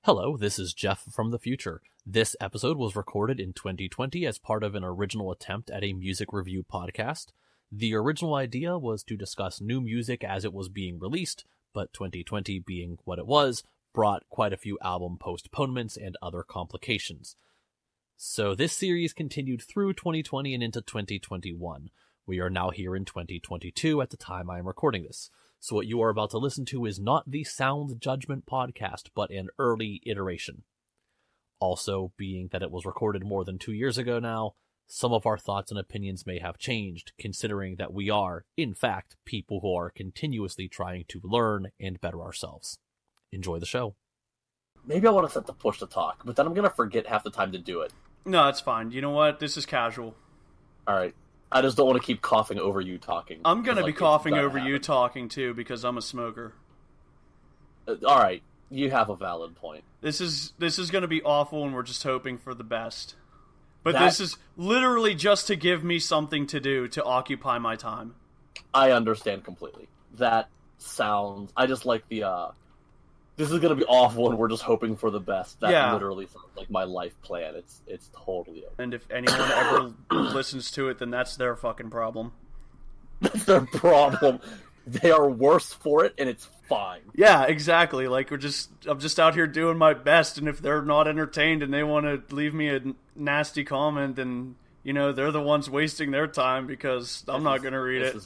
Hello, this is Jeff from the future. This episode was recorded in 2020 as part of an original attempt at a music review podcast. The original idea was to discuss new music as it was being released, but 2020 being what it was, brought quite a few album postponements and other complications. So this series continued through 2020 and into 2021. We are now here in 2022 at the time I am recording this. So what you are about to listen to is not the Sound Judgment podcast, but an early iteration. Also, being that it was recorded more than 2 years ago now, some of our thoughts and opinions may have changed, considering that we are, in fact, people who are continuously trying to learn and better ourselves. Enjoy the show. Maybe I want to set the push to talk, but then I'm going to forget half the time to do it. No, it's fine. You know what? This is casual. Alright. I just don't want to keep coughing over you talking. I'm going to be coughing over you talking, too, because I'm a smoker. Alright. You have a valid point. This is going to be awful, and we're just hoping for the best. But this is literally just to give me something to do to occupy my time. I understand completely. That sounds... I just like the, this is going to be awful, and we're just hoping for the best. That literally sounds like my life plan. It's totally okay. And if anyone ever listens to it, then that's their fucking problem. That's their problem. They are worse for it, and it's fine. Yeah, exactly. Like, I'm just out here doing my best, and if they're not entertained and they want to leave me a nasty comment, then, you know, they're the ones wasting their time because I'm not going to read it.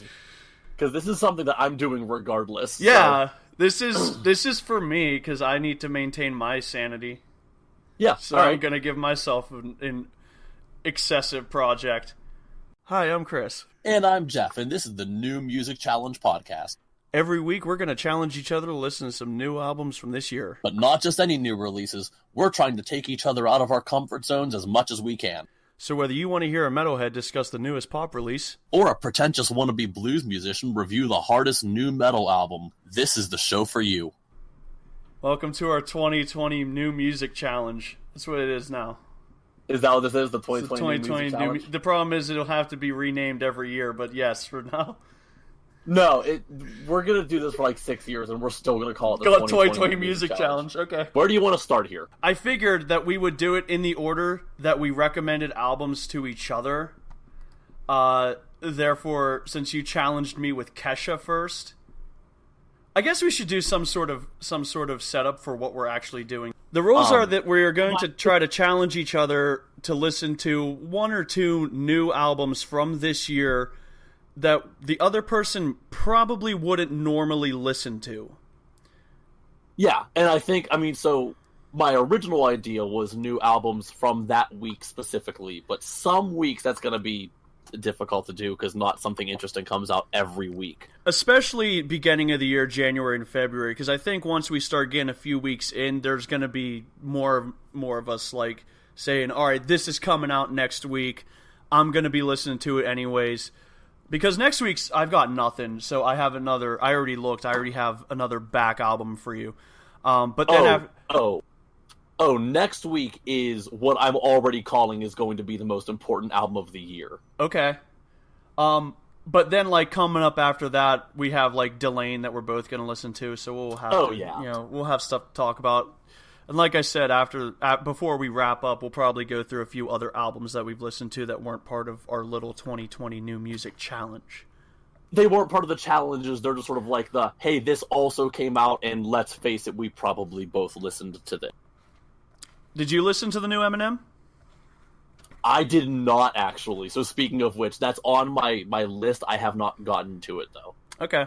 Because this is something that I'm doing regardless. Yeah, so. This is for me, because I need to maintain my sanity. Yeah, so I'm going to give myself an excessive project. Hi, I'm Chris. And I'm Jeff, and this is the New Music Challenge podcast. Every week, we're going to challenge each other to listen to some new albums from this year. But not just any new releases. We're trying to take each other out of our comfort zones as much as we can. So whether you want to hear a metalhead discuss the newest pop release, or a pretentious wannabe blues musician review the hardest new metal album, this is the show for you. Welcome to our 2020 New Music Challenge. That's what it is now. Is that what this is, the 2020 New Music Challenge? The problem is it'll have to be renamed every year, but yes, for now. No, we're going to do this for like 6 years, and we're still going to call it the 2020 Music Challenge. Okay. Where do you want to start here? I figured that we would do it in the order that we recommended albums to each other. Therefore, since you challenged me with Kesha first, I guess we should do some sort of setup for what we're actually doing. The rules are that we are going to try to challenge each other to listen to one or two new albums from this year that the other person probably wouldn't normally listen to. Yeah, and so my original idea was new albums from that week specifically, but some weeks that's going to be difficult to do because not something interesting comes out every week. Especially beginning of the year, January and February, because I think once we start getting a few weeks in, there's going to be more of us like saying, all right, this is coming out next week. I'm going to be listening to it anyways. Because next week's, I've got nothing, so I have another, I already have another back album for you. But then next week is what I'm already calling is going to be the most important album of the year. Okay. But then, like, coming up after that, we have, like, Delane that we're both going to listen to, so we'll have we'll have stuff to talk about. And like I said, before we wrap up, we'll probably go through a few other albums that we've listened to that weren't part of our little 2020 New Music Challenge. They weren't part of the challenges. They're just sort of like hey, this also came out, and let's face it, we probably both listened to this. Did you listen to the new Eminem? I did not, actually. So speaking of which, that's on my list. I have not gotten to it, though. Okay.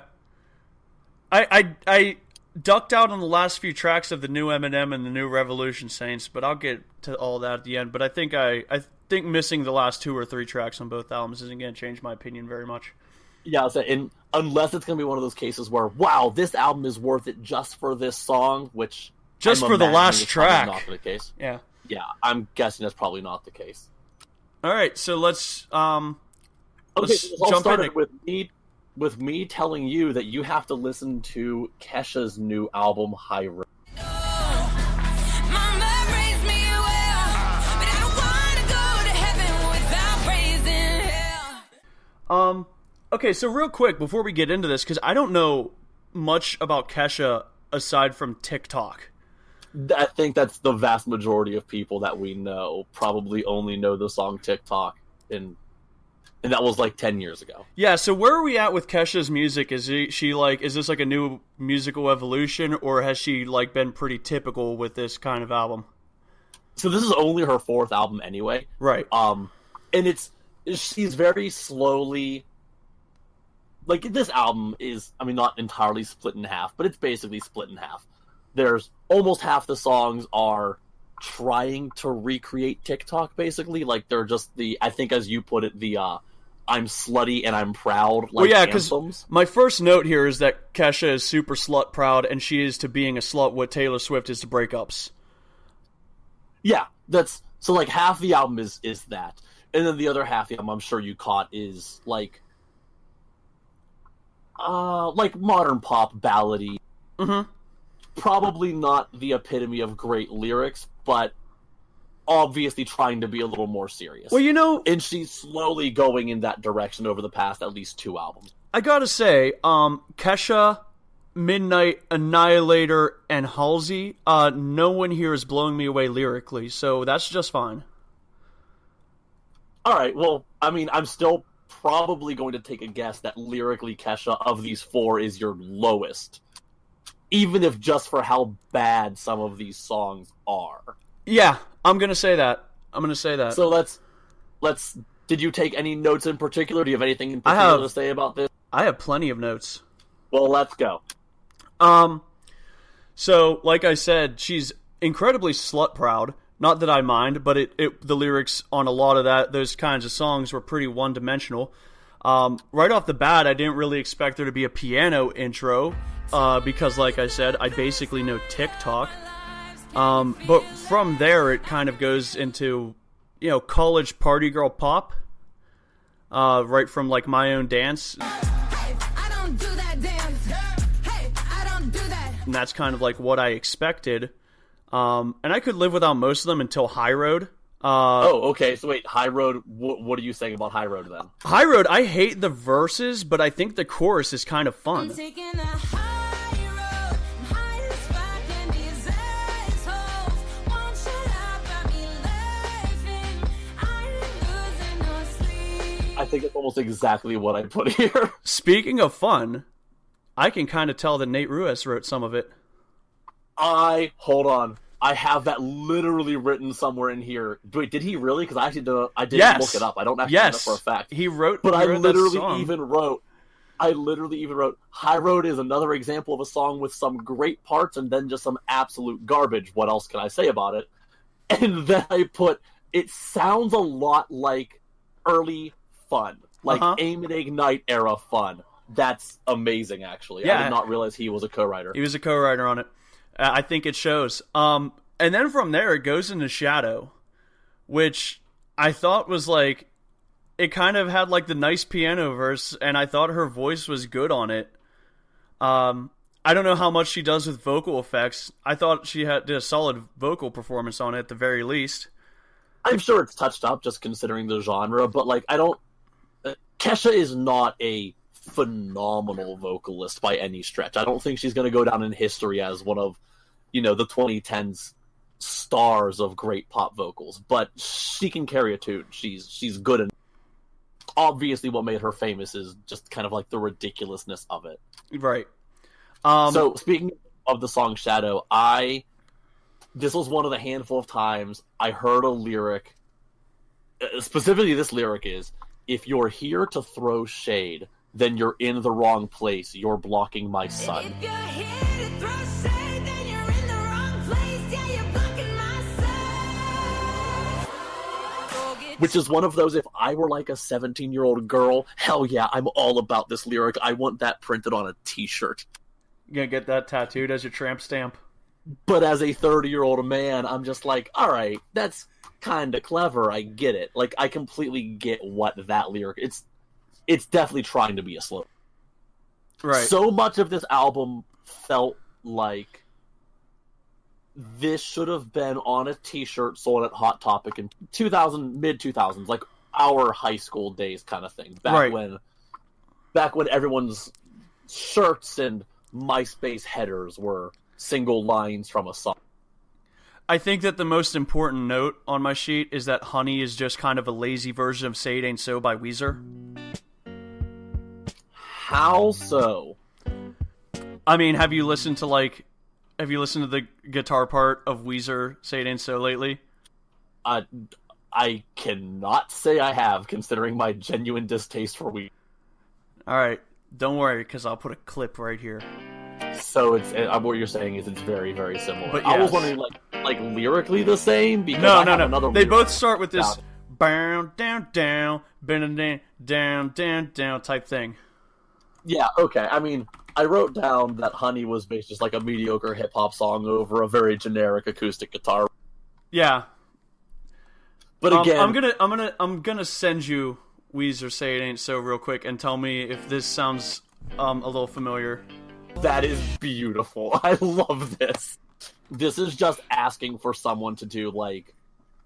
I ducked out on the last few tracks of the new Eminem and the new Revolution Saints, but I'll get to all that at the end. But I think missing the last 2 or 3 tracks on both albums isn't going to change my opinion very much. Yeah, and unless it's going to be one of those cases where, wow, this album is worth it just for this song, which just for the last track. Not the case. Yeah, I'm guessing that's probably not the case. All right, so let's jump in. With me telling you that you have to listen to Kesha's new album, High Road. Okay, so real quick, before we get into this, because I don't know much about Kesha aside from TikTok. I think that's the vast majority of people that we know probably only know the song TikTok, and that was like 10 years ago. Yeah, so where are we at with Kesha's music? Is this like a new musical evolution, or has she like been pretty typical with this kind of album? So this is only her 4th album anyway. Right. And she's very slowly, like, this album is, I mean, not entirely split in half, but it's basically split in half. There's almost half the songs are trying to recreate TikTok, basically. Like, they're just I think as you put it, the I'm slutty and I'm proud, like, anthems. My first note here is that Kesha is super slut proud, and she is to being a slut what Taylor Swift is to breakups. Yeah, so like half the album is that. And then the other half of the album, I'm sure you caught, is like modern pop ballady. Mm-hmm. Probably not the epitome of great lyrics, but obviously trying to be a little more serious. Well, and she's slowly going in that direction over the past at least 2 albums. I gotta say, Kesha, Midnight, Annihilator, and Halsey, no one here is blowing me away lyrically, so that's just fine. Alright, well, I mean, I'm still probably going to take a guess that lyrically Kesha, of these 4, is your lowest. Even if just for how bad some of these songs are. Yeah, I'm gonna say that. So let's. Did you take any notes in particular? Do you have anything in particular to say about this? I have plenty of notes. Well, let's go. So, like I said, she's incredibly slut proud. Not that I mind, but the lyrics on a lot of those kinds of songs were pretty one-dimensional. Right off the bat, I didn't really expect there to be a piano intro, because, like I said, I basically know TikTok. But from there, it kind of goes into, college party girl pop, right from, like, My Own Dance. Hey, I don't do that dance. Hey, I don't do that. And that's kind of like what I expected. And I could live without most of them until High Road. Okay. So wait, High Road, what are you saying about High Road then? High Road, I hate the verses, but I think the chorus is kind of fun. I'm taking a high road, high as fuck, and these assholes won't shut up, got me laughing. I ain't losing no sleep. I think it's almost exactly what I put here. Speaking of fun, I can kind of tell that Nate Ruess wrote some of it. Hold on. I have that literally written somewhere in here. Wait, did he really? Because I didn't look it up. I don't actually know for a fact. He wrote. But I literally even wrote. High Road is another example of a song with some great parts and then just some absolute garbage. What else can I say about it? And then I put, it sounds a lot like early Fun, like Aim and Ignite era Fun. That's amazing, actually. Yeah. I did not realize he was a co-writer. He was a co-writer on it. I think it shows. And then from there, it goes into Shadow, which I thought was like, it kind of had like the nice piano verse, and I thought her voice was good on it. I don't know how much she does with vocal effects. I thought she did a solid vocal performance on it at the very least. I'm sure it's touched up, just considering the genre, but like, Kesha is not a phenomenal vocalist by any stretch. I don't think she's going to go down in history as one of, the 2010s stars of great pop vocals, but she can carry a tune. She's good, and obviously what made her famous is just kind of like the ridiculousness of it. Right. So speaking of the song Shadow, this was one of the handful of times I heard a lyric, specifically this lyric is, if you're here to throw shade, then you're in the wrong place. You're blocking my sun. If you're here to throw shade, then you're in the wrong place. Yeah, you're blocking my sun. Which is one of those, if I were like a 17-year-old girl, hell yeah, I'm all about this lyric. I want that printed on a t-shirt. You gonna get that tattooed as your tramp stamp? But as a 30-year-old man, I'm just like, alright, that's kind of clever. I get it. Like, I completely get what that lyric... It's definitely trying to be a slow. Right. So much of this album felt like this should have been on a t-shirt sold at Hot Topic in mid-2000s, like our high school days kind of thing. Back when everyone's shirts and MySpace headers were single lines from a song. I think that the most important note on my sheet is that Honey is just kind of a lazy version of Say It Ain't So by Weezer. How so? I mean, have you listened to the guitar part of Weezer Say It Ain't So lately? I cannot say I have, considering my genuine distaste for Weezer. Alright, don't worry, because I'll put a clip right here. So it's what you're saying is it's very, very similar. But I was yes. wondering, like lyrically the same? Because No. another They lyric both start with this down. down, down, down type thing. Yeah, okay. I mean, I wrote down that Honey was based just like a mediocre hip hop song over a very generic acoustic guitar. Yeah. But again, I'm gonna send you Weezer Say It Ain't So real quick and tell me if this sounds a little familiar. that is beautiful. I love this. This is just asking for someone to do like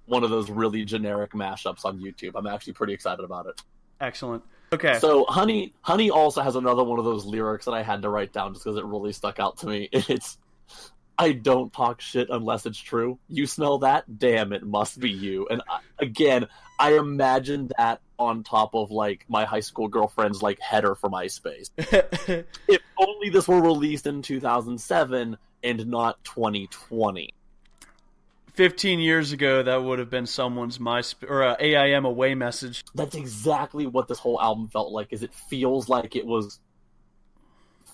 one of those really generic mashups on YouTube. I'm actually pretty excited about it. Excellent. Okay. So Honey also has another one of those lyrics that I had to write down just because it really stuck out to me. It's, I don't talk shit unless it's true. You smell that? Damn, it must be you. And again, I imagine that on top of like my high school girlfriend's like header for MySpace. If only this were released in 2007 and not 2020. 15 years ago, that would have been someone's AIM away message. That's exactly what this whole album felt like. Is it feels like it was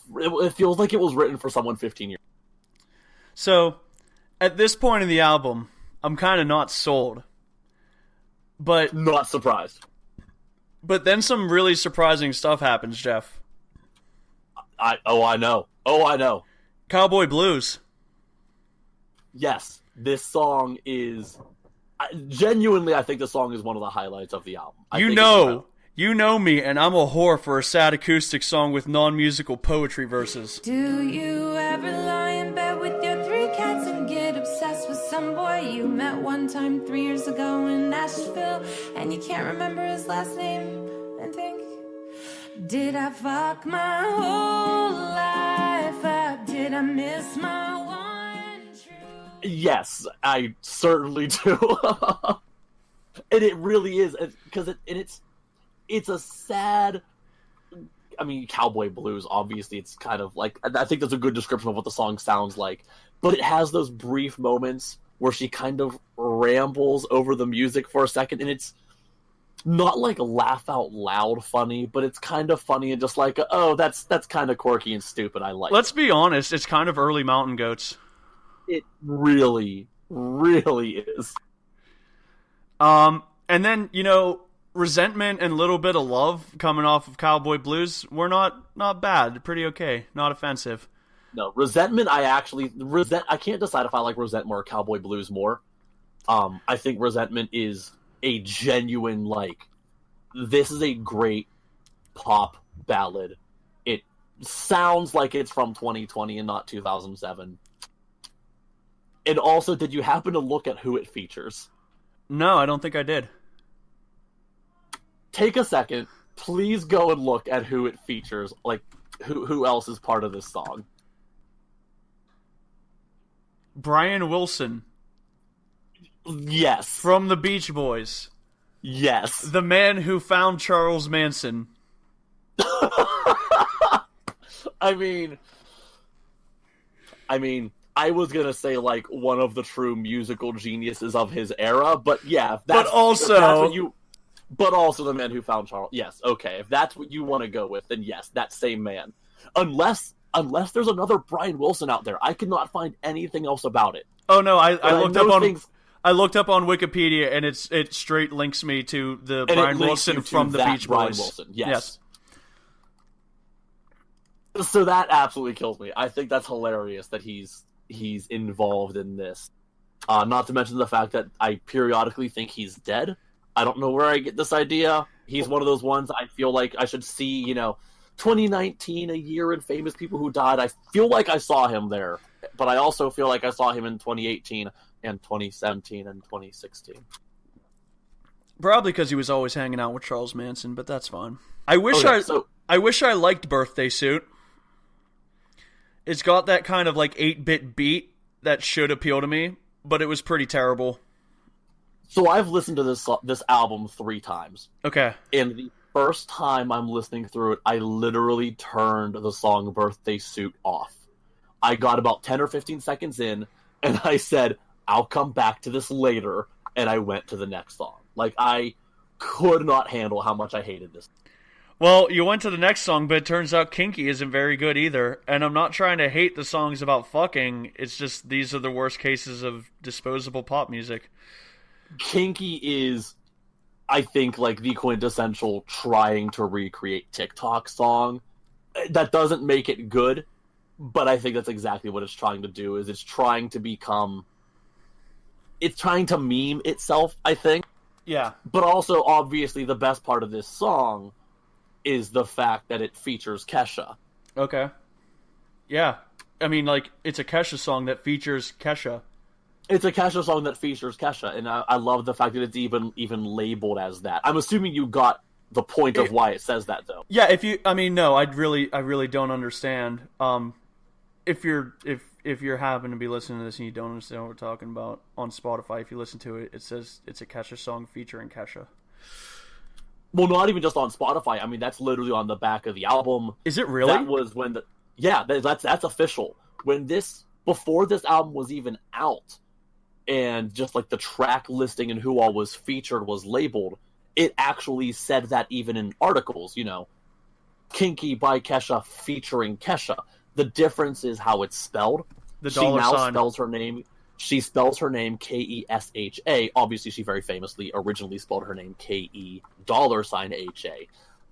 written for someone 15 years. So, at this point in the album, I'm kind of not sold. But Not surprised. then some really surprising stuff happens, Jeff. I know. Cowboy Blues. Yes, this song is genuinely. I think the song is one of the highlights of the album. You know me, and I'm a whore for a sad acoustic song with non-musical poetry verses. Do you ever lie in bed with your 3 cats and get obsessed with some boy you met one time 3 years ago in Nashville and you can't remember his last name and think, did I fuck my whole life up? Did I miss my one true? Yes, I certainly do. And it really is because it's a sad. I mean, Cowboy Blues, obviously, it's kind of like, I think that's a good description of what the song sounds like, but it has those brief moments where she kind of rambles over the music for a second, and it's not like laugh out loud funny, but it's kind of funny and just like, oh, that's kind of quirky and stupid. I like Let's be honest, it's kind of early Mountain Goats. it. It really, really is. And then, Resentment and Little Bit of Love coming off of Cowboy Blues were not bad. Pretty okay. Not offensive. No, Resentment, I can't decide if I like Resentment or Cowboy Blues more. I think Resentment is a genuine, like, this is a great pop ballad. It sounds like it's from 2020 and not 2007. And also, did you happen to look at who it features? No, I don't think I did. Take a second. Please go and look at who it features. Like, who else is part of this song? Brian Wilson. Yes. From the Beach Boys. Yes. The man who found Charles Manson. I mean, I was gonna say like one of the true musical geniuses of his era, but yeah, But also the man who found Charles. Yes, okay, if that's what you want to go with, then yes, that same man. Unless there's another Brian Wilson out there, I could not find anything else about it. Oh no, I looked up on things, I looked up on Wikipedia and it straight links me to the Brian Wilson from the Beach Brian Boys. Wilson, yes. So that absolutely kills me. I think that's hilarious that he's involved in this. Not to mention the fact that I periodically think he's dead. I don't know where I get this idea. He's one of those ones I feel like I should see, 2019, a year in famous people who died. I feel like I saw him there, but I also feel like I saw him in 2018 and 2017 and 2016. Probably because he was always hanging out with Charles Manson, but that's fine. I wish I liked Birthday Suit. It's got that kind of like 8-bit beat that should appeal to me, but it was pretty terrible. So I've listened to this album 3 times. Okay. And the first time I'm listening through it, I literally turned the song Birthday Suit off. I got about 10 or 15 seconds in, and I said, I'll come back to this later, and I went to the next song. Like, I could not handle how much I hated this. Well, you went to the next song, but it turns out Kinky isn't very good either. And I'm not trying to hate the songs about fucking, it's just these are the worst cases of disposable pop music. Kinky is, I think, like the quintessential trying to recreate TikTok song. That doesn't make it good, but I think that's exactly what it's trying to do, is it's trying to meme itself, I think. Yeah. But also, obviously, the best part of this song is the fact that it features Kesha. Okay. Yeah. I mean, like, it's a Kesha song that features Kesha. It's a Kesha song that features Kesha, and I love the fact that it's even labeled as that. I'm assuming you got the point of why it says that, though. Yeah, I really don't understand. If you're happen to be listening to this and you don't understand what we're talking about on Spotify, if you listen to it, it says it's a Kesha song featuring Kesha. Well, not even just on Spotify. I mean, that's literally on the back of the album. Is it really? That was when that's official. Before this album was even out, and just like the track listing and who all was featured was labeled, it actually said that even in articles, Kinky by Kesha featuring Kesha. The difference is how it's spelled. The dollar sign. She spells her name Kesha. Obviously, she very famously originally spelled her name KE$HA.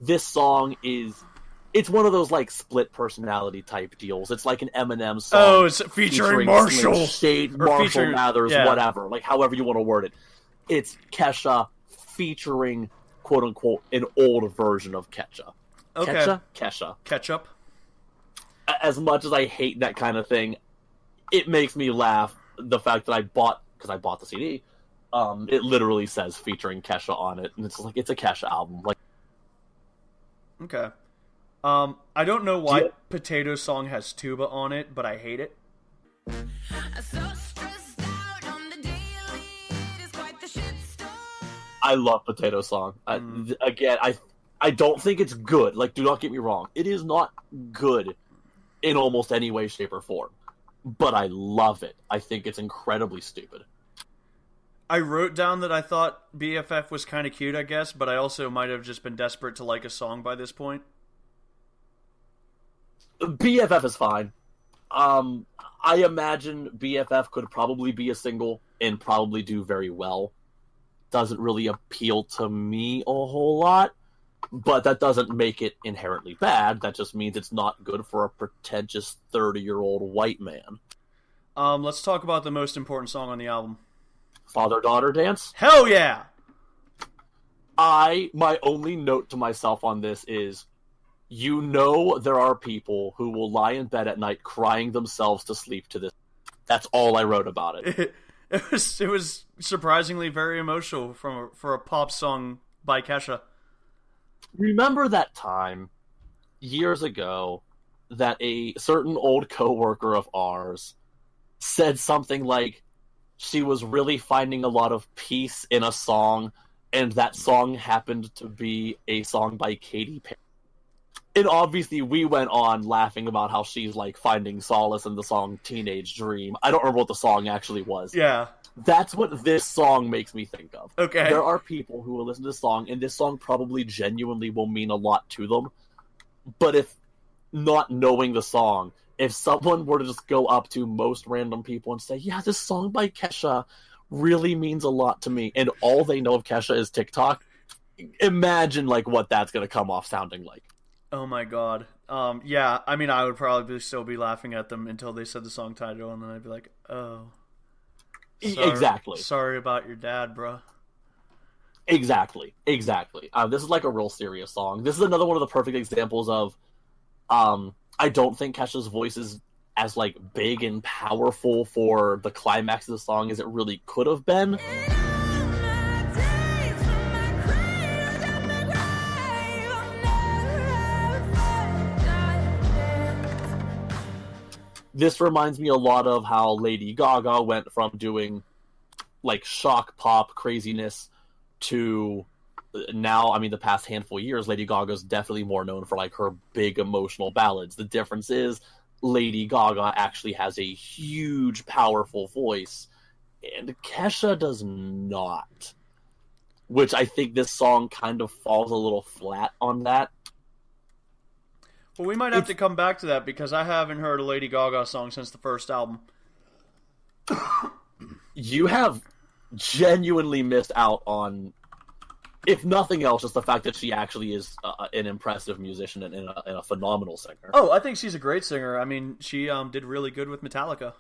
This song it's one of those like split personality type deals. It's like an Eminem song. Oh, it's featuring Marshall. Slim Shade, Marshall Mathers, yeah. Whatever. Like however you want to word it. It's Kesha featuring, quote unquote, an old version of Kesha. Okay. Kesha. Ketchup. As much as I hate that kind of thing, it makes me laugh. The fact that because I bought the CD, it literally says featuring Kesha on it, and it's like it's a Kesha album. Like, okay, I don't know why Potato Song has tuba on it, but I hate it. I love Potato Song. Again, I don't think it's good. Like, do not get me wrong, it is not good in almost any way, shape, or form. But I love it. I think it's incredibly stupid. I wrote down that I thought BFF was kind of cute, I guess, but I also might have just been desperate to like a song by this point. BFF is fine. I imagine BFF could probably be a single and probably do very well. Doesn't really appeal to me a whole lot, but that doesn't make it inherently bad. That just means it's not good for a pretentious 30-year-old white man. Let's talk about the most important song on the album. Father-Daughter Dance? Hell yeah! My only note to myself on this is, there are people who will lie in bed at night crying themselves to sleep to this. That's all I wrote about it. It was surprisingly very emotional for a pop song by Kesha. Remember that time, years ago, that a certain old coworker of ours said something like she was really finding a lot of peace in a song, and that song happened to be a song by Katy Perry. And obviously we went on laughing about how she's like finding solace in the song Teenage Dream. I don't remember what the song actually was. Yeah. That's what this song makes me think of. Okay. There are people who will listen to this song, and this song probably genuinely will mean a lot to them. But if not knowing the song, if someone were to just go up to most random people and say, yeah, this song by Kesha really means a lot to me, and all they know of Kesha is TikTok, imagine like what that's going to come off sounding like. Oh my god. Yeah, I mean, I would probably still be laughing at them until they said the song title, and then I'd be like, oh. Exactly. Sorry about your dad, bro. Exactly. This is like a real serious song. This is another one of the perfect examples of, I don't think Kesha's voice is as like big and powerful for the climax of the song as it really could have been. This reminds me a lot of how Lady Gaga went from doing like shock pop craziness to now. I mean, the past handful of years, Lady Gaga's definitely more known for like her big emotional ballads. The difference is Lady Gaga actually has a huge, powerful voice, and Kesha does not. Which I think this song kind of falls a little flat on that. Well, we might have to come back to that because I haven't heard a Lady Gaga song since the first album. You have genuinely missed out on, if nothing else, just the fact that she actually is an impressive musician and a phenomenal singer. Oh, I think she's a great singer. I mean, she did really good with Metallica.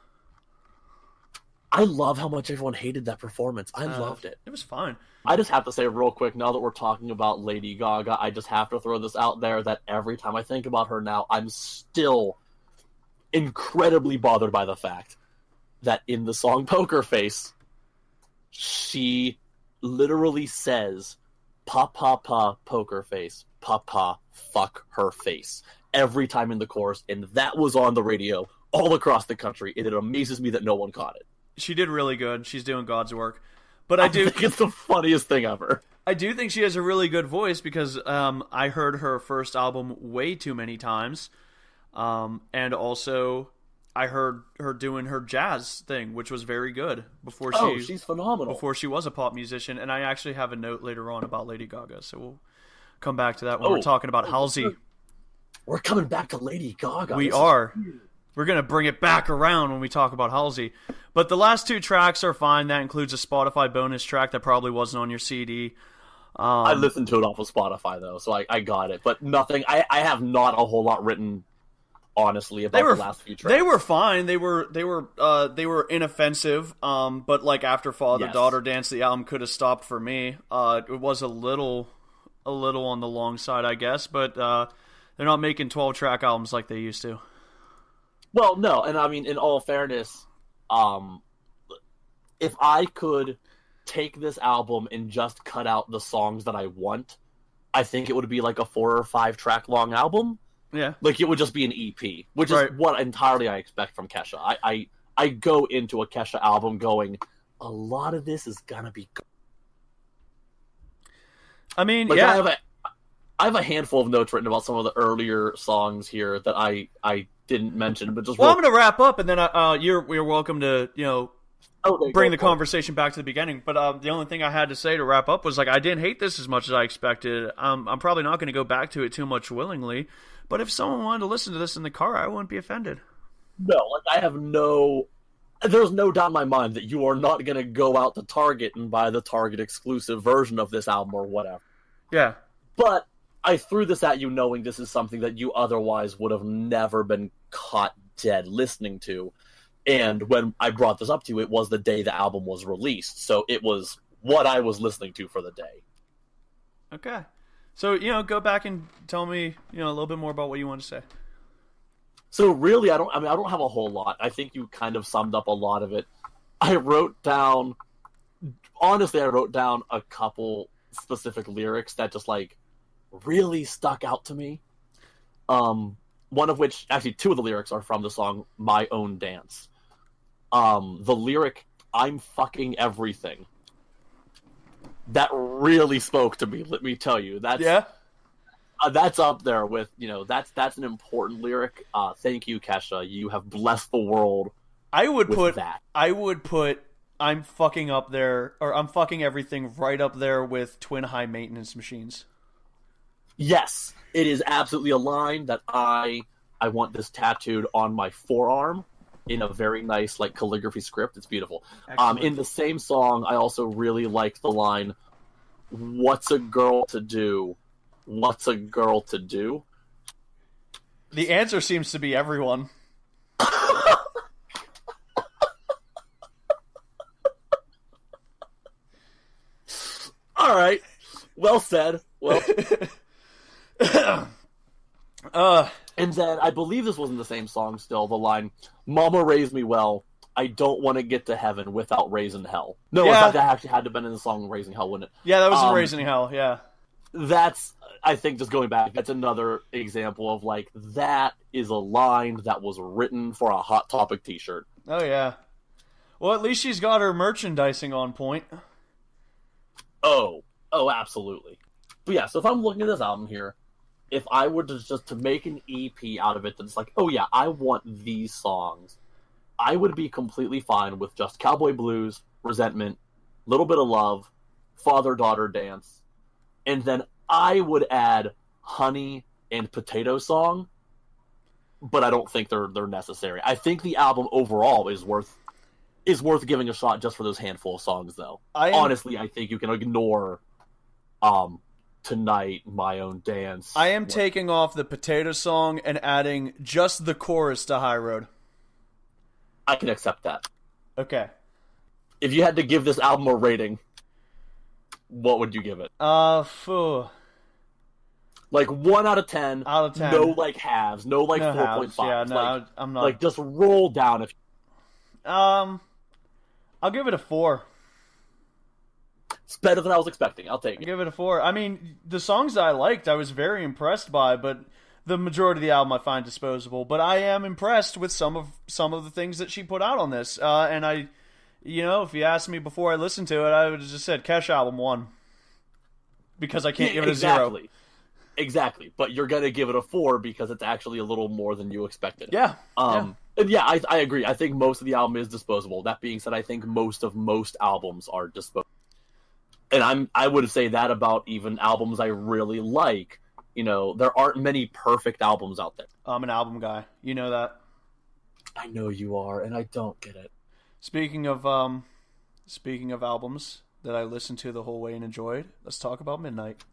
I love how much everyone hated that performance. I loved it. It was fine. I just have to say real quick, now that we're talking about Lady Gaga, I just have to throw this out there that every time I think about her now, I'm still incredibly bothered by the fact that in the song Poker Face, she literally says, "Pa pa pa, poker face, pa pa, fuck her face," every time in the chorus, and that was on the radio all across the country, and it amazes me that no one caught it. She did really good. She's doing God's work. But I think it's the funniest thing ever. I do think she has a really good voice because I heard her first album way too many times. And also I heard her doing her jazz thing, which was very good before she's phenomenal. Before she was a pop musician. And I actually have a note later on about Lady Gaga, so we'll come back to that when we're talking about Halsey. We're coming back to Lady Gaga. We are. We're going to bring it back around when we talk about Halsey. But the last two tracks are fine. That includes a Spotify bonus track that probably wasn't on your CD. I listened to it off of Spotify, though, so I got it. But nothing. I have not a whole lot written, honestly, about the last few tracks. They were fine. They were inoffensive. But like after Father-Daughter Dance, the album could have stopped for me. It was a little on the long side, I guess. But they're not making 12-track albums like they used to. Well, no, and I mean, in all fairness, if I could take this album and just cut out the songs that I want, I think it would be like a 4 or 5 track long album. Yeah. Like, it would just be an EP, which is what entirely I expect from Kesha. I go into a Kesha album going, a lot of this is gonna be good. I mean, like, yeah. I have a handful of notes written about some of the earlier songs here that I didn't mention, but just I'm going to wrap up, and then you're welcome to bring the conversation back to the beginning. But the only thing I had to say to wrap up was like I didn't hate this as much as I expected. I'm probably not going to go back to it too much willingly, but if someone wanted to listen to this in the car, I wouldn't be offended. No, like there's no doubt in my mind that you are not going to go out to Target and buy the Target exclusive version of this album or whatever. Yeah, but I threw this at you knowing this is something that you otherwise would have never been caught dead listening to. And when I brought this up to you, it was the day the album was released. So it was what I was listening to for the day. Okay. So, go back and tell me, a little bit more about what you want to say. So really, I don't have a whole lot. I think you kind of summed up a lot of it. I wrote down a couple specific lyrics that just like really stuck out to me. One of which, actually, 2 of the lyrics are from the song My Own Dance. The lyric, "I'm fucking everything." That really spoke to me, let me tell you. That's up there with, that's an important lyric. Thank you, Kesha. You have blessed the world with that. I would put I'm fucking up there, or I'm fucking everything right up there with Twin High Maintenance Machines. Yes, it is absolutely a line that I want this tattooed on my forearm in a very nice like calligraphy script. It's beautiful. In the same song, I also really like the line, "What's a girl to do? What's a girl to do?" The answer seems to be everyone. All right. Well said. Well. And then I believe this was in the same song still, the line, "Mama raised me well. I don't want to get to heaven without raising hell." No, in fact, that actually had to have been in the song Raising Hell, wouldn't it? Yeah, that was in Raising Hell, yeah. that's, I think, just going back, that's another example of, like, that is a line that was written for a Hot Topic t-shirt. Oh, yeah. Well, at least she's got her merchandising on point. Oh, absolutely. But yeah, so if I'm looking at this album here, if I were to just to make an EP out of it that's like, oh yeah, I want these songs, I would be completely fine with just Cowboy Blues, Resentment, Little Bit of Love, Father-Daughter Dance, and then I would add Honey and Potato Song, but I don't think they're necessary. I think the album overall is worth giving a shot just for those handful of songs, though. Honestly, I think you can ignore Tonight, My Own Dance. I am taking off the Potato Song and adding just the chorus to High Road. I can accept that. Okay. If you had to give this album a rating, what would you give it? Like 1 out of 10. Out of 10. No, like, halves. No, like, No 4.5. halves. Yeah, no, like, I'm not. Like, just roll down. I'll give it a 4. It's better than I was expecting. I'll take I'll it. give it a 4. I mean, the songs that I liked, I was very impressed by, but the majority of the album I find disposable. But I am impressed with some of the things that she put out on this. And I, if you asked me before I listened to it, I would have just said Kesha album 1. Because I can't give it a 0. Exactly. But you're going to give it a 4 because it's actually a little more than you expected. Yeah. And yeah, I agree. I think most of the album is disposable. That being said, I think most albums are disposable. And I would say that about even albums I really like. There aren't many perfect albums out there. I'm an album guy. You know that. I know you are, and I don't get it. Speaking of albums that I listened to the whole way and enjoyed, let's talk about Midnight.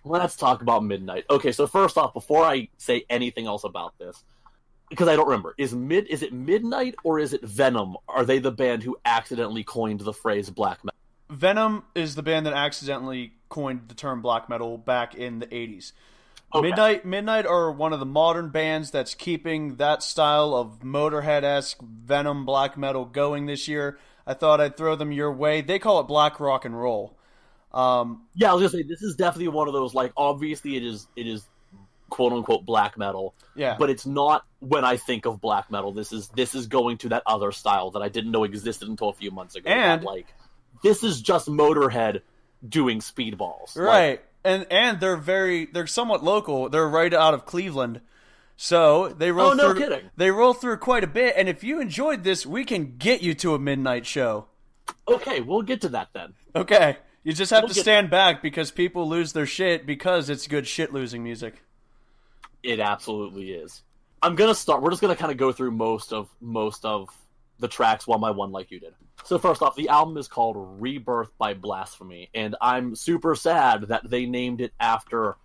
Let's talk about Midnight. Okay, so first off, before I say anything else about this, because I don't remember, is it Midnight or is it Venom? Are they the band who accidentally coined the phrase black metal? Venom is the band that accidentally coined the term black metal back in the 80s. Okay. Midnight are one of the modern bands that's keeping that style of Motorhead-esque Venom black metal going this year. I thought I'd throw them your way. They call it black rock and roll. Yeah, I was gonna say this is definitely one of those, like, obviously it is quote unquote black metal. Yeah. But it's not when I think of black metal. This is going to that other style that I didn't know existed until a few months ago. And this is just Motorhead doing speedballs. Right. And they're somewhat local. They're right out of Cleveland. So they roll kidding. They roll through quite a bit, and if you enjoyed this, we can get you to a Midnight show. Okay, we'll get to that then. Okay. You just have to stand back because people lose their shit because it's good shit-losing music. It absolutely is. We're just gonna kind of go through most of the tracks one by one like you did. So first off, the album is called Rebirth by Blasphemy, and I'm super sad that they named it after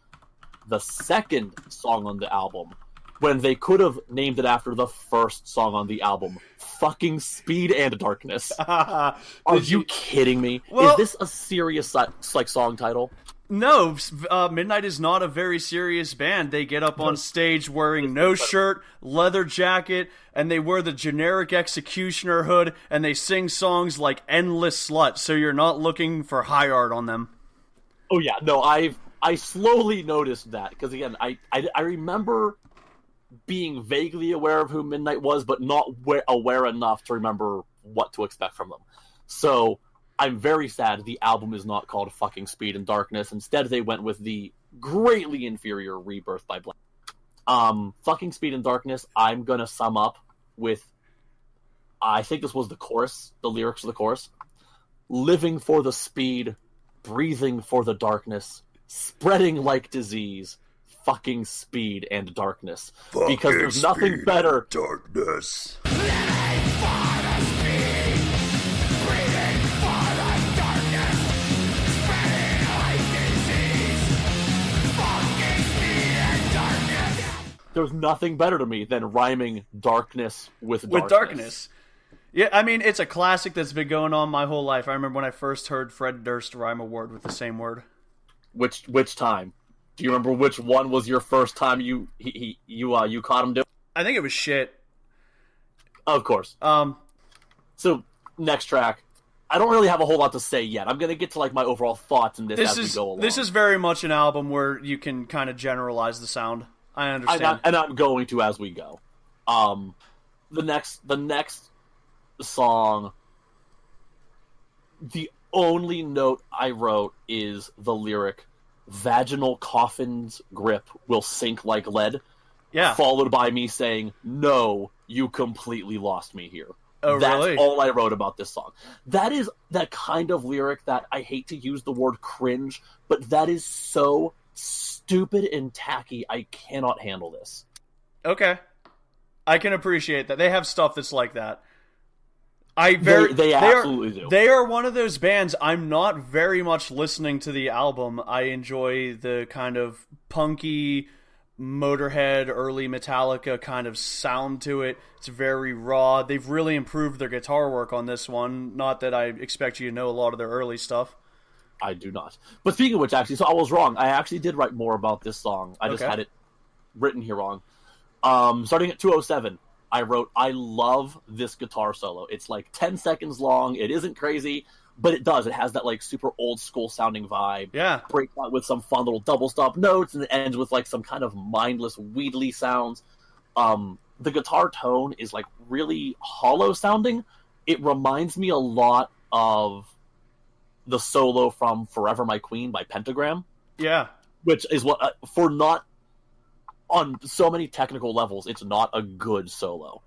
the second song on the album, when they could have named it after the first song on the album, fucking Speed and Darkness. Are you kidding me? Well, is this a serious song title? No, Midnight is not a very serious band. They get up on stage wearing no shirt, leather jacket, and they wear the generic Executioner hood, and they sing songs like Endless Slut, so you're not looking for high art on them. Oh yeah, no, I slowly noticed that, because again, I remember being vaguely aware of who Midnight was, but not aware enough to remember what to expect from them. So I'm very sad the album is not called fucking Speed and Darkness. Instead, they went with the greatly inferior Rebirth by Blasphemy. Fucking Speed and Darkness, I'm gonna sum up with, I think this was the chorus, the lyrics of the chorus. Living for the speed, breathing for the darkness, spreading like disease, fucking speed and darkness. Fucking because there's nothing better. Darkness. There's nothing better to me than rhyming darkness with darkness. Yeah, I mean, it's a classic that's been going on my whole life. I remember when I first heard Fred Durst rhyme a word with the same word. Which time? Do you remember which one was your first time you caught him doing? I think it was shit. Of course. Um, So, next track. I don't really have a whole lot to say yet. I'm going to get to like my overall thoughts in this as we go along. This is very much an album where you can kind of generalize the sound. I understand. And I'm going to as we go. The next song, the only note I wrote is the lyric, "Vaginal coffin's grip will sink like lead," Yeah. followed by me saying, "No, you completely lost me here." Oh, That's really? all I wrote about this song. That is that kind of lyric that I hate to use the word cringe, but that is so stupid and tacky. I cannot handle this. Okay. I can appreciate that. They have stuff that's like that. They absolutely do. They are one of those bands. I'm not very much listening to the album. I enjoy the kind of punky Motorhead, early Metallica kind of sound to it. It's very raw. They've really improved their guitar work on this one. Not that I expect you to know a lot of their early stuff. I do not. But speaking of which, actually, so I was wrong. I actually did write more about this song. I just Okay. had it written here wrong. Starting at 207, I wrote, "I love this guitar solo. It's like 10 seconds long. It isn't crazy, but it does. It has that like super old school sounding vibe. Yeah. Breaks out with some fun little double stop notes, and it ends with like some kind of mindless wheedly sounds. The guitar tone is like really hollow sounding. It reminds me a lot of the solo from Forever My Queen by Pentagram, Yeah. which is what for not on so many technical levels, it's not a good solo,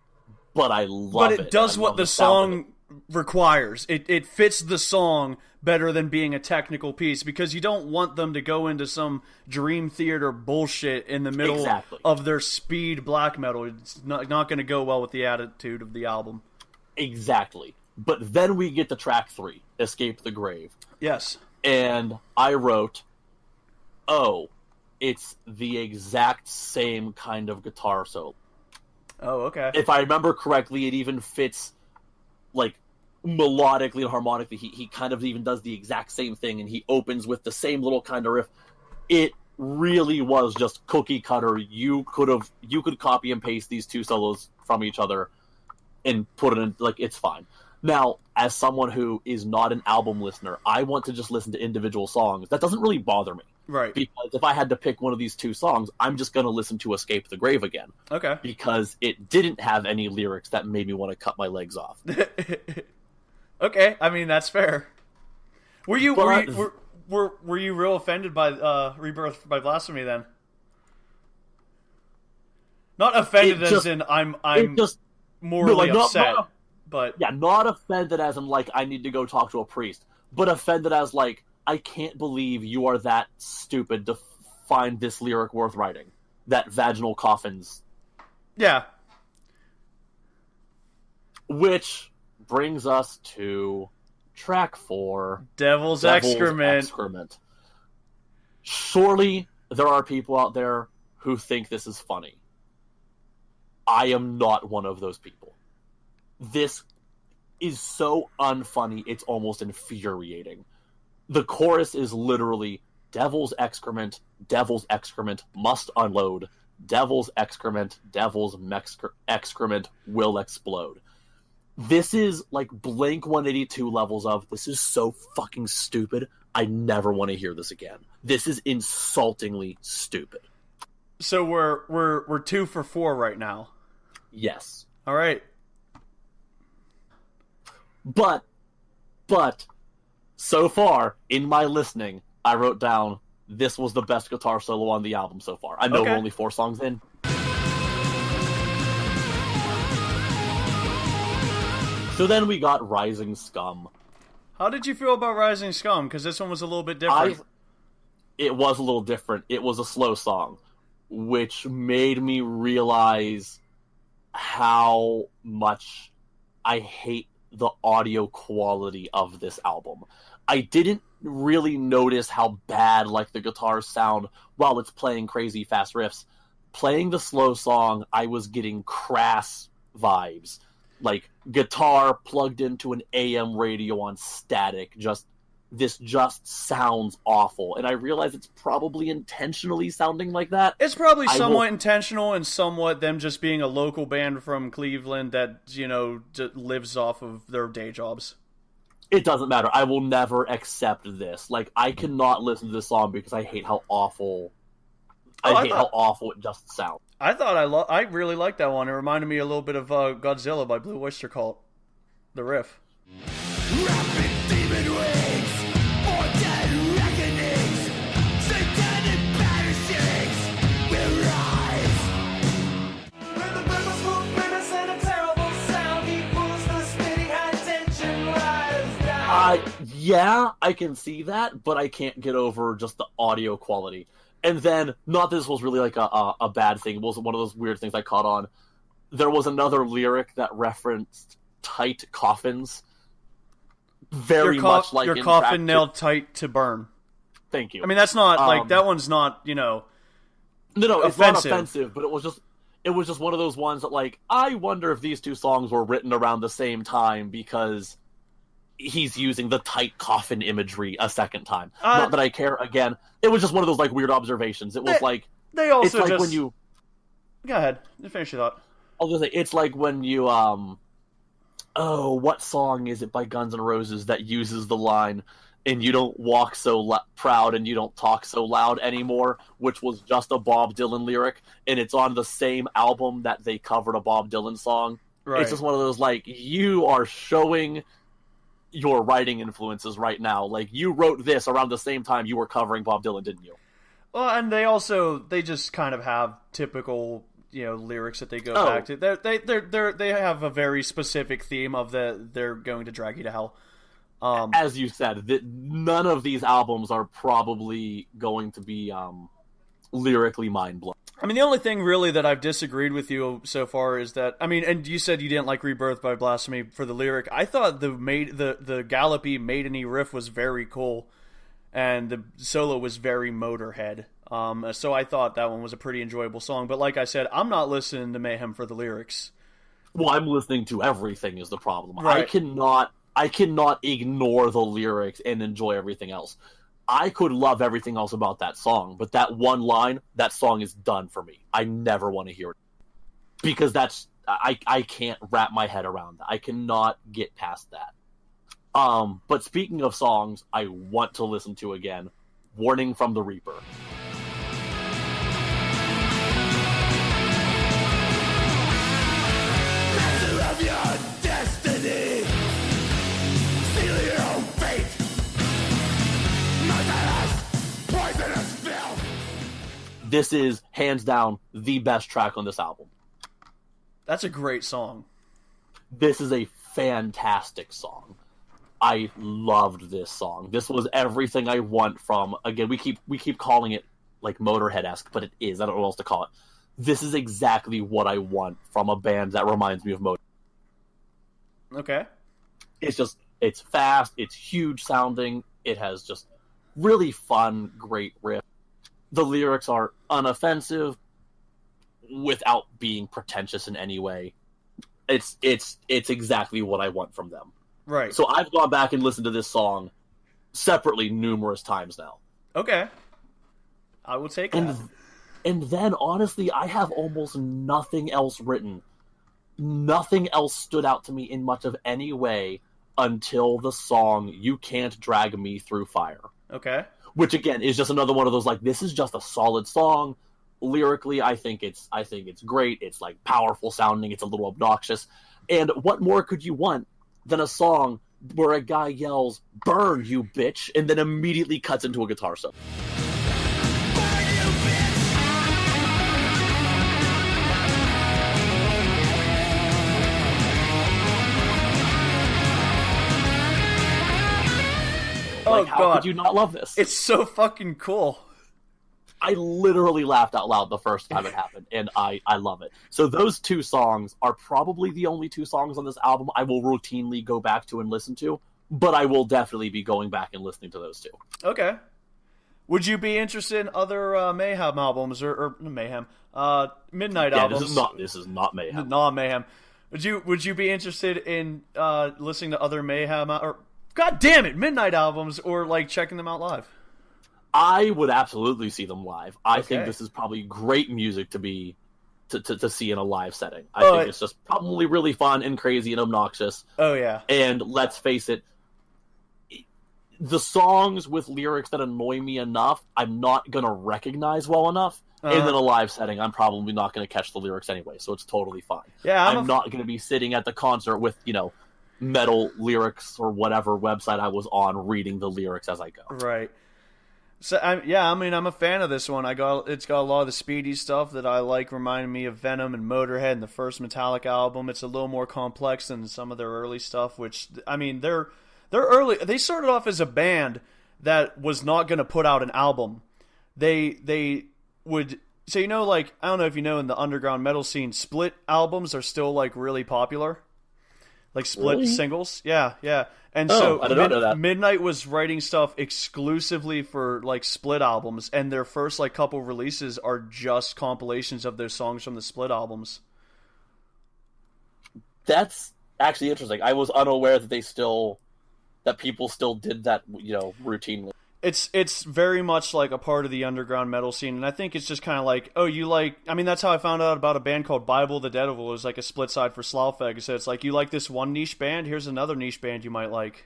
but I love it. But it does I what love the sound of it. song requires. It fits the song better than being a technical piece, because you don't want them to go into some Dream Theater bullshit in the middle Exactly. of their speed black metal. It's not going to go well with the attitude of the album. Exactly. But then we get to track 3, Escape the Grave. Yes. And I wrote, "Oh, it's the exact same kind of guitar solo." Oh, okay. If I remember correctly, it even fits, like, melodically and harmonically. He kind of even does the exact same thing, and he opens with the same little kind of riff. It really was just cookie cutter. You could copy and paste these two solos from each other and put it in, like, it's fine. Now, as someone who is not an album listener, I want to just listen to individual songs. That doesn't really bother me. Right. Because if I had to pick one of these two songs, I'm just going to listen to Escape the Grave again. Okay. Because it didn't have any lyrics that made me want to cut my legs off. Okay, I mean, that's fair. Were you But- were you real offended by Rebirth by Blasphemy then? Not offended It just- as in I'm It just, morally no, like, upset, but yeah, not offended as in, like, I need to go talk to a priest, but offended as, like, I can't believe you are that stupid to find this lyric worth writing. That vaginal coffins. yeah. Which brings us to track 4, Devil's Devil's Excrement. Excrement. Surely there are people out there who think this is funny. I am not one of those people. This is so unfunny, it's almost infuriating. The chorus is literally, "Devil's excrement, must unload. Devil's excrement will explode." This is like Blink-182 levels of, this is so fucking stupid, I never want to hear this again. This is insultingly stupid. So we're 2 for 4 right now. Yes. All right. But, so far, in my listening, I wrote down, this was the best guitar solo on the album so far. I know Okay. we're only 4 songs in. So then we got Rising Scum. How did you feel about Rising Scum? Because this one was a little bit different. It was a little different. It was a slow song, which made me realize how much I hate the audio quality of this album. I didn't really notice how bad, like, the guitars sound while it's playing crazy fast riffs. Playing the slow song, I was getting crass vibes. Like, guitar plugged into an AM radio on static, just this just sounds awful. And I realize it's probably intentionally sounding like that. It's probably somewhat intentional and somewhat them just being a local band from Cleveland that, lives off of their day jobs. It doesn't matter. I will never accept this. Like, I cannot listen to this song because I hate how awful how awful it just sounds. I really liked that one. It reminded me a little bit of Godzilla by Blue Oyster Cult. The riff. Rapid demon wings, or dead reckonings, satanic banishings will rise. With a purposeful grimace and a terrible sound, he pulls the spinning high tension wires down. Yeah, I can see that, but I can't get over just the audio quality. And then, not that this was really like a bad thing, it wasn't one of those weird things I caught on. There was another lyric that referenced tight coffins. Very much like your coffin nailed tight to burn. Thank you. I mean, that's not that one's not No, it's offensive. Not offensive, but it was just one of those ones that, like, I wonder if these two songs were written around the same time because he's using the tight coffin imagery a second time. Not that I care. Again, it was just one of those like weird observations. It was they also it's like just when you go ahead, finish your thought. I was gonna say it's like when you what song is it by Guns N' Roses that uses the line, and you don't walk so proud and you don't talk so loud anymore, which was just a Bob Dylan lyric, and it's on the same album that they covered a Bob Dylan song. Right. It's just one of those, like, you are showing your writing influences right now. Like, you wrote this around the same time you were covering Bob Dylan, didn't you? Well, and they just kind of have typical lyrics that they go back to. They have a very specific theme of they're going to drag you to hell. As you said, none of these albums are probably going to be lyrically mind-blowing. I mean, the only thing really that I've disagreed with you so far is that, I mean, and you said you didn't like Rebirth by Blasphemy for the lyric. I thought the gallopy maideny riff was very cool, and the solo was very Motorhead. So I thought that one was a pretty enjoyable song. But like I said, I'm not listening to Mayhem for the lyrics. Well, I'm listening to everything is the problem. Right. I cannot ignore the lyrics and enjoy everything else. I could love everything else about that song, but that one line, that song is done for me. I never want to hear it. Because I can't wrap my head around that. I cannot get past that. But speaking of songs I want to listen to again, Warning from the Reaper. Of your destiny, seal your own fate. Merciless, poisonous filth. This is, hands down, the best track on this album. That's a great song. This is a fantastic song. I loved this song. This was everything I want from, again, we keep calling it like Motorhead-esque, but it is. I don't know what else to call it. This is exactly what I want from a band that reminds me of Motorhead. Okay. It's fast, it's huge sounding, it has just really fun, great riff. The lyrics are unoffensive without being pretentious in any way. It's exactly what I want from them. Right. So I've gone back and listened to this song separately numerous times now. Okay. I will take that. And then, honestly, I have almost nothing else written. Nothing else stood out to me in much of any way until the song You Can't Drag Me Through Fire. Okay. Which, again, is just another one of those, like, this is just a solid song. Lyrically, I think it's great. It's, like, powerful sounding. It's a little obnoxious. And what more could you want than a song where a guy yells, "Burn, you bitch," and then immediately cuts into a guitar solo? Like, how could you not love this? It's so fucking cool. I literally laughed out loud the first time it happened, and I love it. So those two songs are probably the only two songs on this album I will routinely go back to and listen to, but I will definitely be going back and listening to those two. Okay. Would you be interested in other Mayhem albums or Mayhem Midnight albums? This is not Mayhem. Not Mayhem. Would you be interested in listening to other Mayhem or God damn it, midnight albums or like checking them out live? I would absolutely see them live. I think Okay. this is probably great music to see in a live setting. I think it's just probably really fun and crazy and obnoxious. Oh yeah. And let's face it, the songs with lyrics that annoy me enough, I'm not going to recognize well enough. And in a live setting, I'm probably not going to catch the lyrics anyway, so it's totally fine. Yeah, I'm not going to be sitting at the concert with, metal lyrics or whatever website I was on reading the lyrics as I go. Right. So I'm a fan of this one. It's got a lot of the speedy stuff that I like, reminding me of Venom and Motorhead in the first Metallica album. It's a little more complex than some of their early stuff, which they're early. They started off as a band that was not going to put out an album. They would so I don't know if you know, in the underground metal scene, split albums are still like really popular. Like split Really? singles. Yeah. And Oh, so I did not know that. Midnight was writing stuff exclusively for like split albums, and their first like couple releases are just compilations of their songs from the split albums. That's actually interesting. I was unaware that people still did that, routinely. It's very much like a part of the underground metal scene, and I think it's just kind of like, that's how I found out about a band called Bible the Devil. It was like a split side for Slaufeg. So it's like, you like this one niche band, here's another niche band you might like.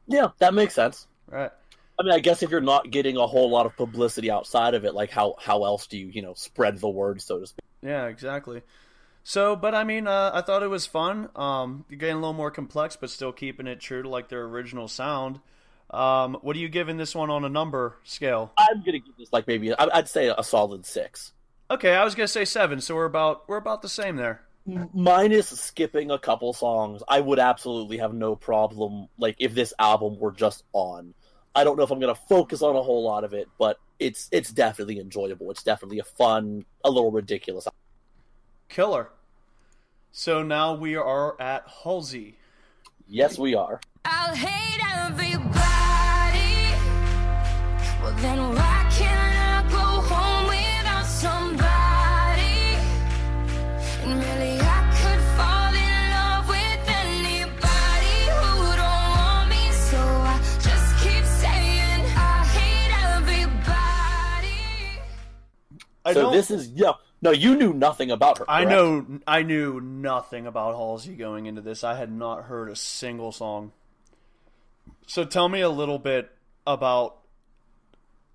Yeah, that makes sense. Right. I guess if you're not getting a whole lot of publicity outside of it, like how else do you, spread the word, so to speak? Yeah, exactly. So, but I thought it was fun. You're getting a little more complex, but still keeping it true to like their original sound. What are you giving this one on a number scale? I'm gonna give this like maybe I'd say a solid 6. Okay, I was gonna say 7, so we're about the same there. Minus skipping a couple songs, I would absolutely have no problem, like, if this album were just on. I don't know if I'm gonna focus on a whole lot of it, but it's definitely enjoyable. It's definitely a fun, a little ridiculous. Killer. So now we are at Halsey. Yes, we are. I'll hate everybody. Well, then why can't I go home without somebody? And really, I could fall in love with anybody who don't want me. So I just keep saying I hate everybody. This is no, you knew nothing about her. I correct? I knew nothing about Halsey going into this. I had not heard a single song. So tell me a little bit about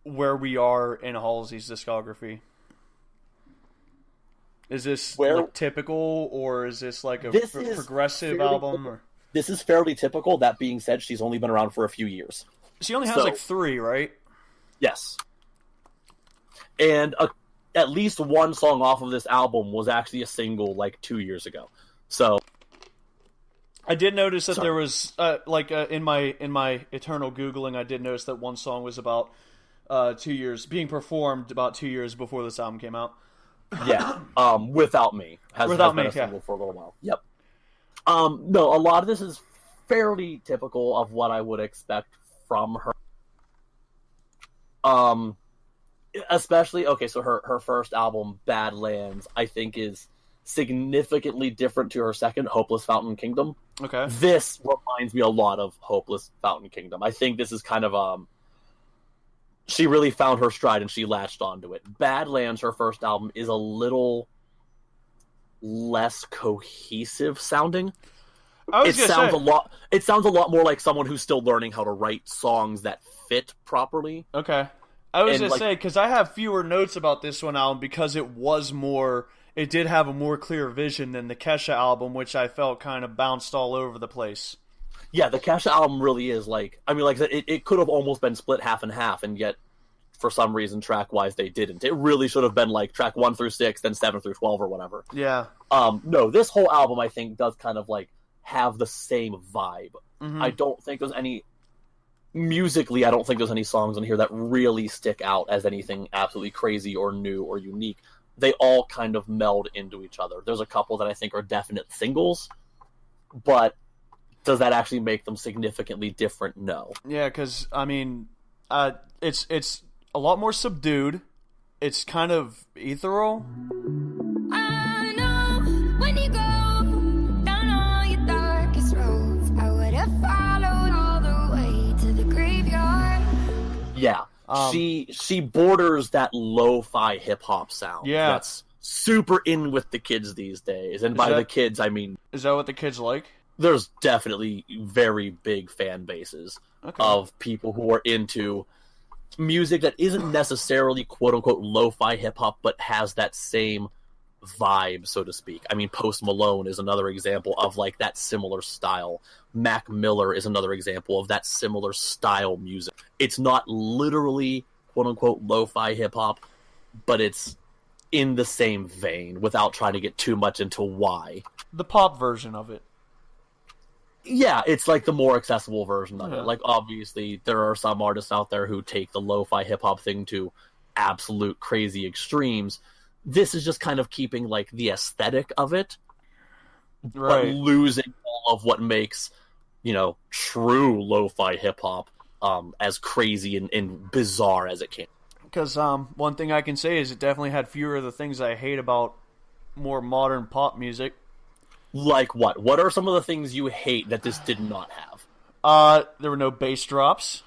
where we are in Halsey's discography. Is this like typical, or is this like a progressive album? Or? This is fairly typical. That being said, she's only been around for a few years. She only has like 3, right? Yes. And at least one song off of this album was actually a single like 2 years ago. So I did notice that there was in my eternal Googling, I did notice that one song was about 2 years being performed about 2 years before this album came out. Yeah, Without Me has been a single for a little while. Yep. No, a lot of this is fairly typical of what I would expect from her. Especially, so her first album, Badlands, I think is significantly different to her second, Hopeless Fountain Kingdom. Okay. This reminds me a lot of Hopeless Fountain Kingdom. I think this is kind of she really found her stride and she latched onto it. Badlands, her first album, is a little less cohesive sounding. It sounds a lot more like someone who's still learning how to write songs that fit properly. Okay. I was going to say, because I have fewer notes about this one album because it did have a more clear vision than the Kesha album, which I felt kind of bounced all over the place. Yeah, the Kesha album really is like I said, it could have almost been split half and half, and yet for some reason track-wise they didn't. It really should have been like track 1 through 6, then 7 through 12 or whatever. Yeah. No, this whole album I think does kind of like have the same vibe. Mm-hmm. I don't think there's any musically, I don't think there's any songs on here that really stick out as anything absolutely crazy or new or unique. They all kind of meld into each other. There's a couple that I think are definite singles, but does that actually make them significantly different? No. Yeah, because, it's a lot more subdued. It's kind of ethereal. I know when you go down all your darkest roads, I would have followed all She borders that lo-fi hip-hop sound. Yeah. That's super in with the kids these days. And by the kids, I mean... Is that what the kids like? There's definitely very big fan bases of people who are into music that isn't necessarily quote-unquote lo-fi hip-hop, but has that same vibe, so to speak. I mean, Post Malone is another example of like that similar style. Mac Miller is another example of that similar style music. It's not literally quote-unquote lo-fi hip-hop, but it's in the same vein without trying to get too much into why. The pop version of it. Yeah, it's like the more accessible version of it. Like, obviously, there are some artists out there who take the lo-fi hip-hop thing to absolute crazy extremes. This is just kind of keeping, like, the aesthetic of it, but losing all of what makes, you know, true lo-fi hip-hop as crazy and bizarre as it can. Because one thing I can say is it definitely had fewer of the things I hate about more modern pop music. Like what? What are some of the things you hate that this did not have? There were no bass drops.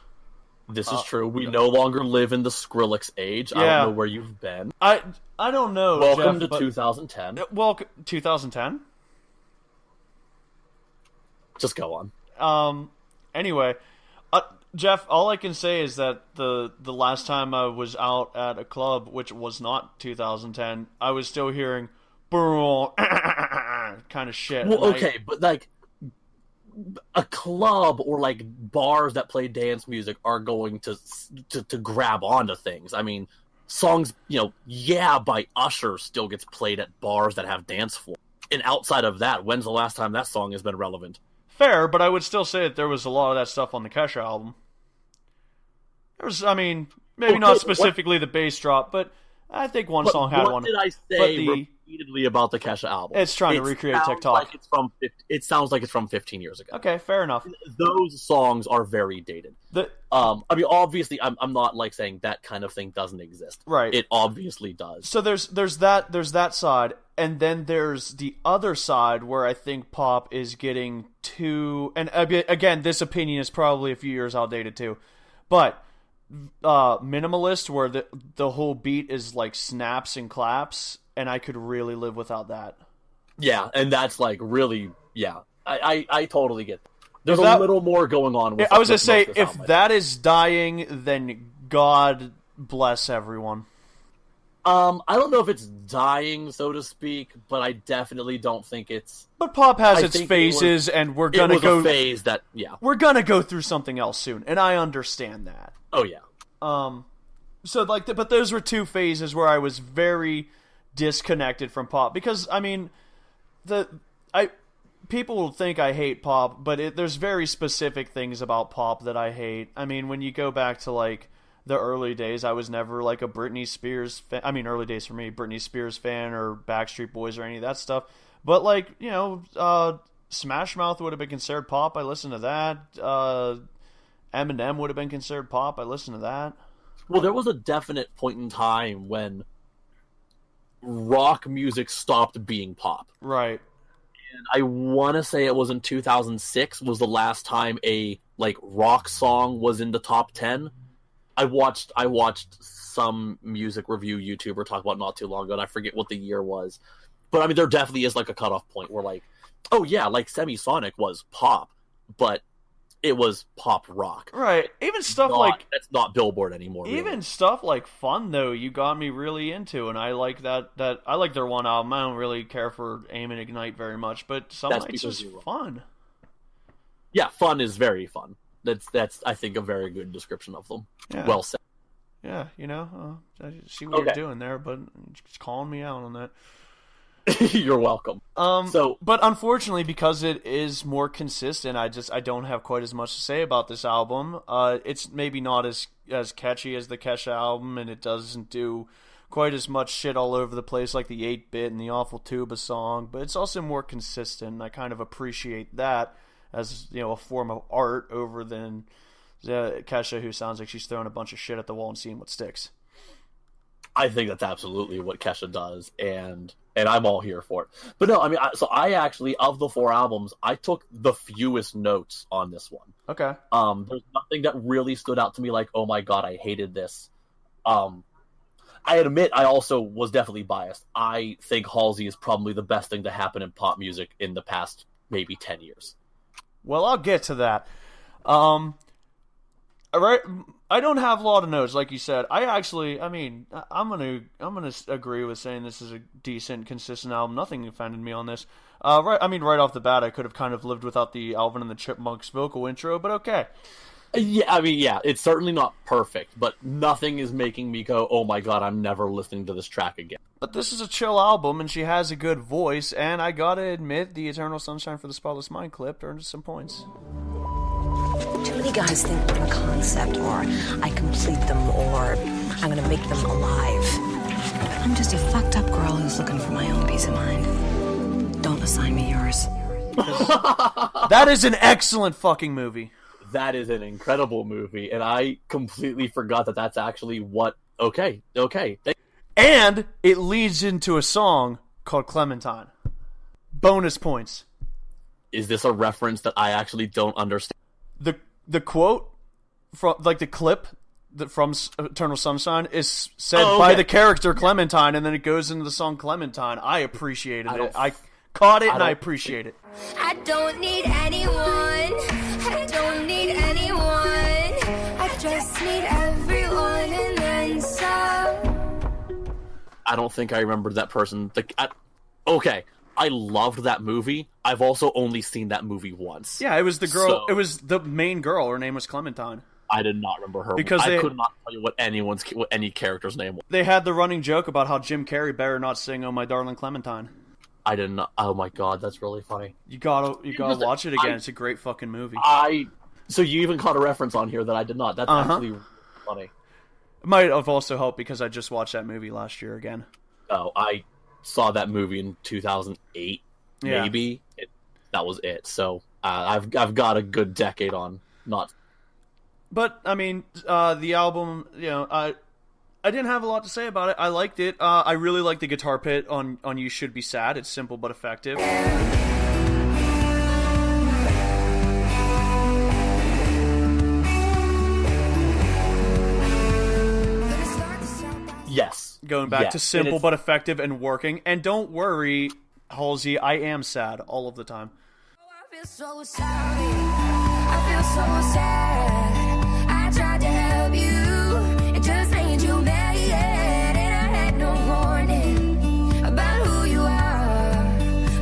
This is true. We no longer live in the Skrillex age. I don't know where you've been. I don't know. Welcome Jeff, to 2010. Welcome 2010. Just go on. Anyway, Jeff, all I can say is that the last time I was out at a club, which was not 2010, I was still hearing kind of shit. Well, okay, but like a club or like bars that play dance music are going to grab onto things. I mean, songs, you know, Yeah by Usher still gets played at bars that have dance floor. And outside of that, when's the last time that song has been relevant? Fair, but I would still say that there was a lot of that stuff on the Kesha album. There was, I mean, maybe not specifically the bass drop, but I think one song had one. What did I say repeatedly about the Kesha album? It's trying to recreate TikTok. Like it sounds like it's from 15 years ago. Okay, fair enough. Those songs are very dated. I mean, obviously, I'm not like saying that kind of thing doesn't exist. Right. It obviously does. So there's that side, and then there's the other side where I think pop is getting too. And again, this opinion is probably a few years outdated too, but minimalist, where the whole beat is like snaps and claps, and I could really live without that. Yeah, and that's like really, I totally get that. There's a little more going on with I was going to say, if that is dying, then God bless everyone. I don't know if it's dying, so to speak, but I definitely don't think it's... But pop has its phases, and we're going to go... a phase that, we're going to go through something else soon, and I understand that. Oh, yeah. So, like, but those were two phases where I was very disconnected from pop, because, I mean, people will think I hate pop, but there's very specific things about pop that I hate. I mean, when you go back to, like, the early days, I was never, like, a Britney Spears fan. I mean, early days for me, Britney Spears fan or Backstreet Boys or any of that stuff. But, like, you know, Smash Mouth would have been considered pop. I listened to that. Eminem would have been considered pop. I listened to that. Well, there was a definite point in time when rock music stopped being pop. Right. And I want to say it was in 2006 was the last time a like rock song was in the top 10. I watched some music review YouTuber talk about not too long ago, and I forget what the year was. But I mean, there definitely is like a cutoff point where like, oh yeah, like Semisonic was pop, but it was pop rock. Right. Even stuff like... That's not Billboard anymore. Even really. Stuff like Fun, though, you got me really into, and I like that I like their one album. I don't really care for Aim and Ignite very much, but Some Nights is fun. Yeah, Fun is very fun. That's I think, a very good description of them. Yeah. Well said. Yeah, you know, I see what you're doing there, but just calling me out on that. You're welcome. But unfortunately, because it is more consistent, I don't have quite as much to say about this album. It's maybe not as catchy as the Kesha album, and it doesn't do quite as much shit all over the place like the 8-Bit and the Awful Tuba song, but it's also more consistent, and I kind of appreciate that as, you know, a form of art over than Kesha, who sounds like she's throwing a bunch of shit at the wall and seeing what sticks. I think that's absolutely what Kesha does, and and I'm all here for it. But no, I mean, I actually, of the 4 albums, I took the fewest notes on this one. Okay. There's nothing that really stood out to me like, oh my god, I hated this. I admit I also was definitely biased. I think Halsey is probably the best thing to happen in pop music in the past maybe 10 years. Well, I'll get to that. All right, I don't have a lot of notes, like you said. I'm gonna agree with saying this is a decent, consistent album. Nothing offended me on this. Right off the bat, I could have kind of lived without the Alvin and the Chipmunks vocal intro, but okay. Yeah, it's certainly not perfect, but nothing is making me go, oh my god, I'm never listening to this track again. But this is a chill album, and she has a good voice, and I gotta admit, the Eternal Sunshine for the Spotless Mind clip earned some points. Too many guys think in concept, or I complete them, or I'm gonna make them alive. I'm just a fucked up girl who's looking for my own peace of mind. Don't assign me yours. That is an excellent fucking movie. That is an incredible movie, and I completely forgot that that's actually what... Okay. And it leads into a song called Clementine. Bonus points. Is this a reference that I actually don't understand? The quote from the clip from Eternal Sunshine is said okay. by the character Clementine, and then it goes into the song Clementine. I appreciated it. I caught it, and I appreciate it. I don't need anyone. I don't need anyone. I just need everyone and then some. I don't think I remember that person. Okay, I loved that movie. I've also only seen that movie once. Yeah, it was the girl. It was the main girl. Her name was Clementine. I did not remember her. Because I could not tell you what any character's name was. They had the running joke about how Jim Carrey better not sing "Oh My Darling Clementine." I did not. Oh my god, that's really funny. You gotta watch it again. It's a great fucking movie. So you even caught a reference on here that I did not. That's actually really funny. It might have also helped because I just watched that movie last year again. Oh, I saw that movie in 2008, maybe. That was it. So I've got a good decade on not. But I mean, the album, I didn't have a lot to say about it. I liked it. I really like the guitar pit on "You Should Be Sad." It's simple but effective. Yes. Going back to simple but effective and working. And don't worry, Halsey, I am sad all of the time. I feel so sorry. I feel so sad. I tried to help you. It just made you mad. And I had no warning about who you are.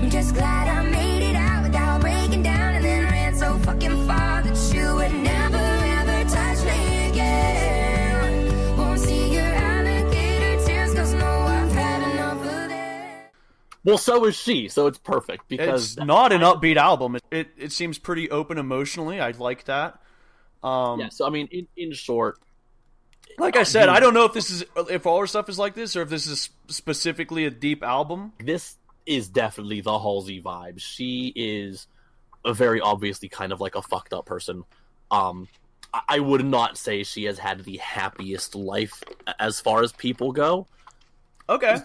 I'm just glad I made it out without breaking down. And then ran so fucking far that you would never ever touch me again. Won't see your alligator tears, cause no, I've had enough of that. Well, so is she, so it's perfect because It's not an upbeat album. It seems pretty open emotionally. I like that. yeah. So I mean, in short, like I said, I don't know if all her stuff is like this or if this is specifically a deep album. this is definitely the Halsey vibe. She is a very obviously kind of like a fucked up person. I would not say she has had the happiest life as far as people go. Okay.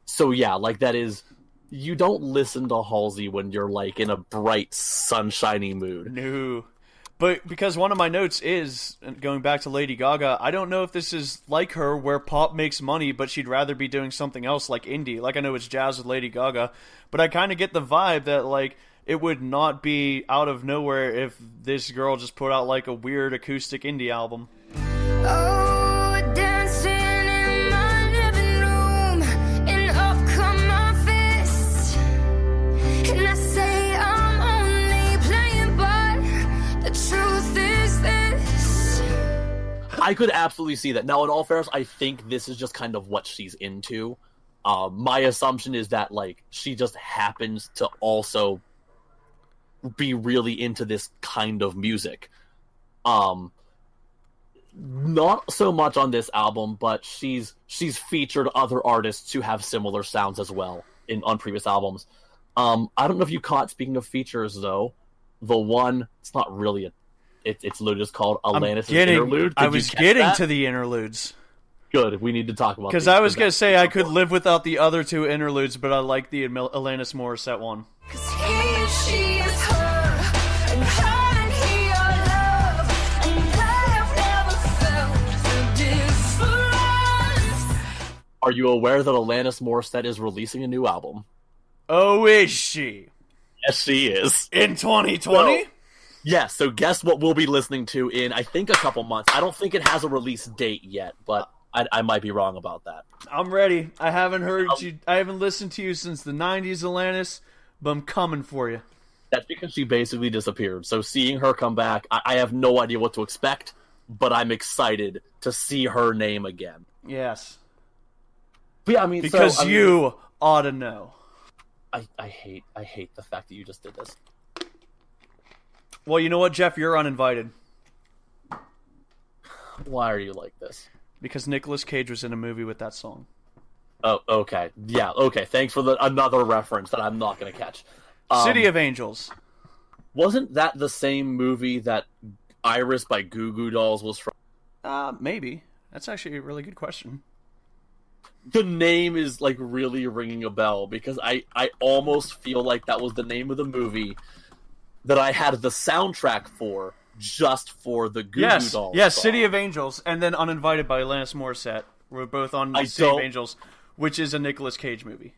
So yeah, like that is. You don't listen to Halsey when you're like in a bright, sunshiny mood. No. But because one of my notes is, going back to Lady Gaga, I don't know if this is like her where pop makes money, but she'd rather be doing something else like indie. Like I know it's jazz with Lady Gaga, but I kind of get the vibe that like it would not be out of nowhere if this girl just put out like a weird acoustic indie album. Oh, dancing in my living room, and up come my fist, and I say I'm only playing, but the truth is this. I could absolutely see that. Now, in all fairness, I think this is just kind of what she's into. My assumption is that like she just happens to also be really into this kind of music. Not so much on this album, but she's featured other artists who have similar sounds as well on previous albums. I don't know if you caught, speaking of features though, the one, it's not really it's literally just called Alanis' Interlude. I was getting to the interludes. Good. We need to talk about Because these, I was going to that's- say I could live without the other two interludes, but I like the Alanis Morissette one. 'Cause he and she is her, and her and he are love, and I have never felt the difference. Are you aware that Alanis Morissette is releasing a new album? Oh, is she? Yes, she is. In 2020? Yes, so guess what we'll be listening to in, I think, a couple months. I don't think it has a release date yet, but I might be wrong about that. I'm ready. I haven't heard you. I haven't listened to you since the 90s, Alanis, but I'm coming for you. That's because she basically disappeared. So seeing her come back, I have no idea what to expect, but I'm excited to see her name again. Yes. But yeah, I mean, Because you ought to know. I hate the fact that you just did this. Well, you know what, Jeff? You're uninvited. Why are you like this? Because Nicolas Cage was in a movie with that song. Oh, okay. Yeah, okay. Thanks for another reference that I'm not going to catch. City of Angels. Wasn't that the same movie that Iris by Goo Goo Dolls was from? Maybe. That's actually a really good question. The name is, like, really ringing a bell, because I almost feel like that was the name of the movie that I had the soundtrack for, just for the Goo Goo Dolls Yes, song. City of Angels, and then Uninvited by Alanis Morissette. We're both on City of Angels, which is a Nicolas Cage movie.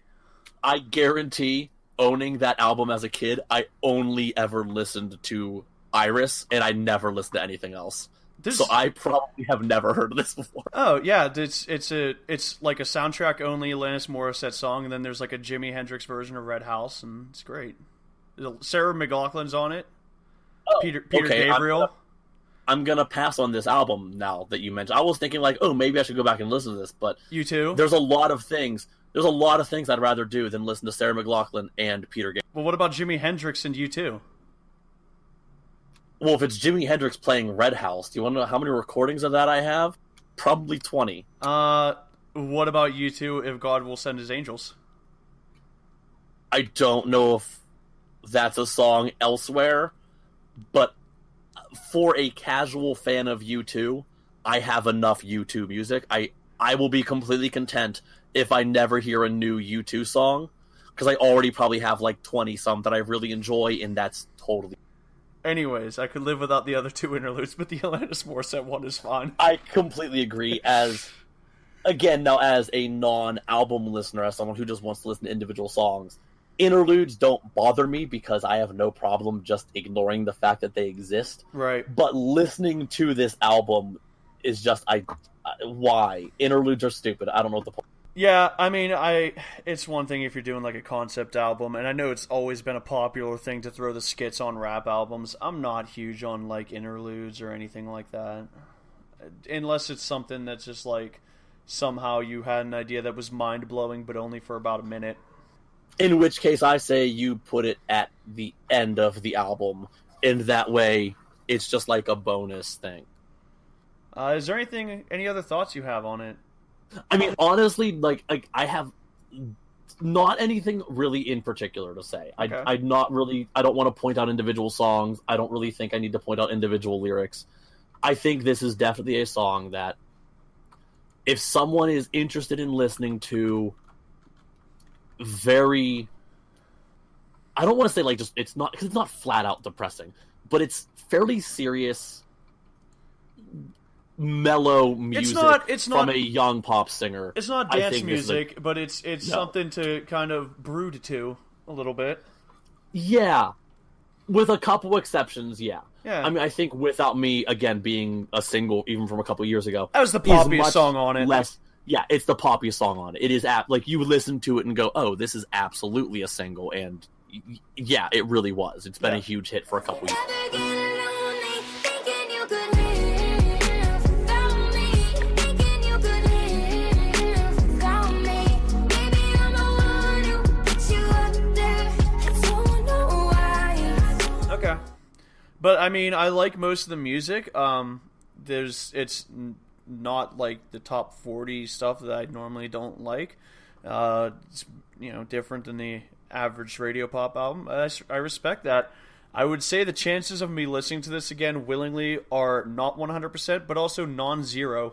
I guarantee, owning that album as a kid, I only ever listened to Iris, and I never listened to anything else. So I probably have never heard of this before. Oh yeah, it's like a soundtrack only Alanis Morissette song, and then there's like a Jimi Hendrix version of Red House, and it's great. Sarah McLachlan's on it. Oh, Peter okay, Gabriel. I'm gonna pass on this album now that you mentioned. I was thinking like, oh, maybe I should go back and listen to this, but You too. there's a lot of things. There's a lot of things I'd rather do than listen to Sarah McLachlan and Peter Gabriel. Well, what about Jimi Hendrix and U2? Well, if it's Jimi Hendrix playing Red House, do you want to know how many recordings of that I have? Probably 20. What about U2? If God Will Send His Angels? I don't know if that's a song elsewhere, but for a casual fan of U2, I have enough U2 music. I will be completely content if I never hear a new U2 song, because I already probably have like 20 some that I really enjoy, and that's totally... Anyways, I could live without the other two interludes, but the Alanis Morissette one is fine. I completely agree. As a non-album listener, as someone who just wants to listen to individual songs, interludes don't bother me because I have no problem just ignoring the fact that they exist. Right. But listening to this album is just why interludes are stupid. I don't know what the point. Yeah, I mean, it's one thing if you're doing like a concept album, and I know it's always been a popular thing to throw the skits on rap albums. I'm not huge on like interludes or anything like that, unless it's something that's just like somehow you had an idea that was mind blowing, but only for about a minute. In which case, I say you put it at the end of the album, and that way it's just like a bonus thing. Is there any other thoughts you have on it? I mean, honestly, like I have not anything really in particular to say. Okay. I don't want to point out individual songs. I don't really think I need to point out individual lyrics. I think this is definitely a song that if someone is interested in listening to very... I don't want to say like just... It's not, because it's not flat out depressing, but it's fairly serious... mellow music it's from not a young pop singer. It's not I dance think this is music, but it's No. something to kind of brood to a little bit. Yeah. With a couple exceptions, yeah. Yeah. I mean, I think Without Me, again, being a single even from a couple years ago... That was the is poppiest much song on it. Yeah, it's the poppiest song on it. It is, like, you listen to it and go, oh, this is absolutely a single, and yeah, it really was. It's been a huge hit for a couple years. Never get lonely, thinking you could live without me, thinking you could live without me. Maybe I'm the one who put you up there. I don't know why. Okay. But I mean, I like most of the music. It's not like the top 40 stuff that I normally don't like. It's different than the average radio pop album. I respect that. I would say the chances of me listening to this again willingly are not 100%, but also non-zero.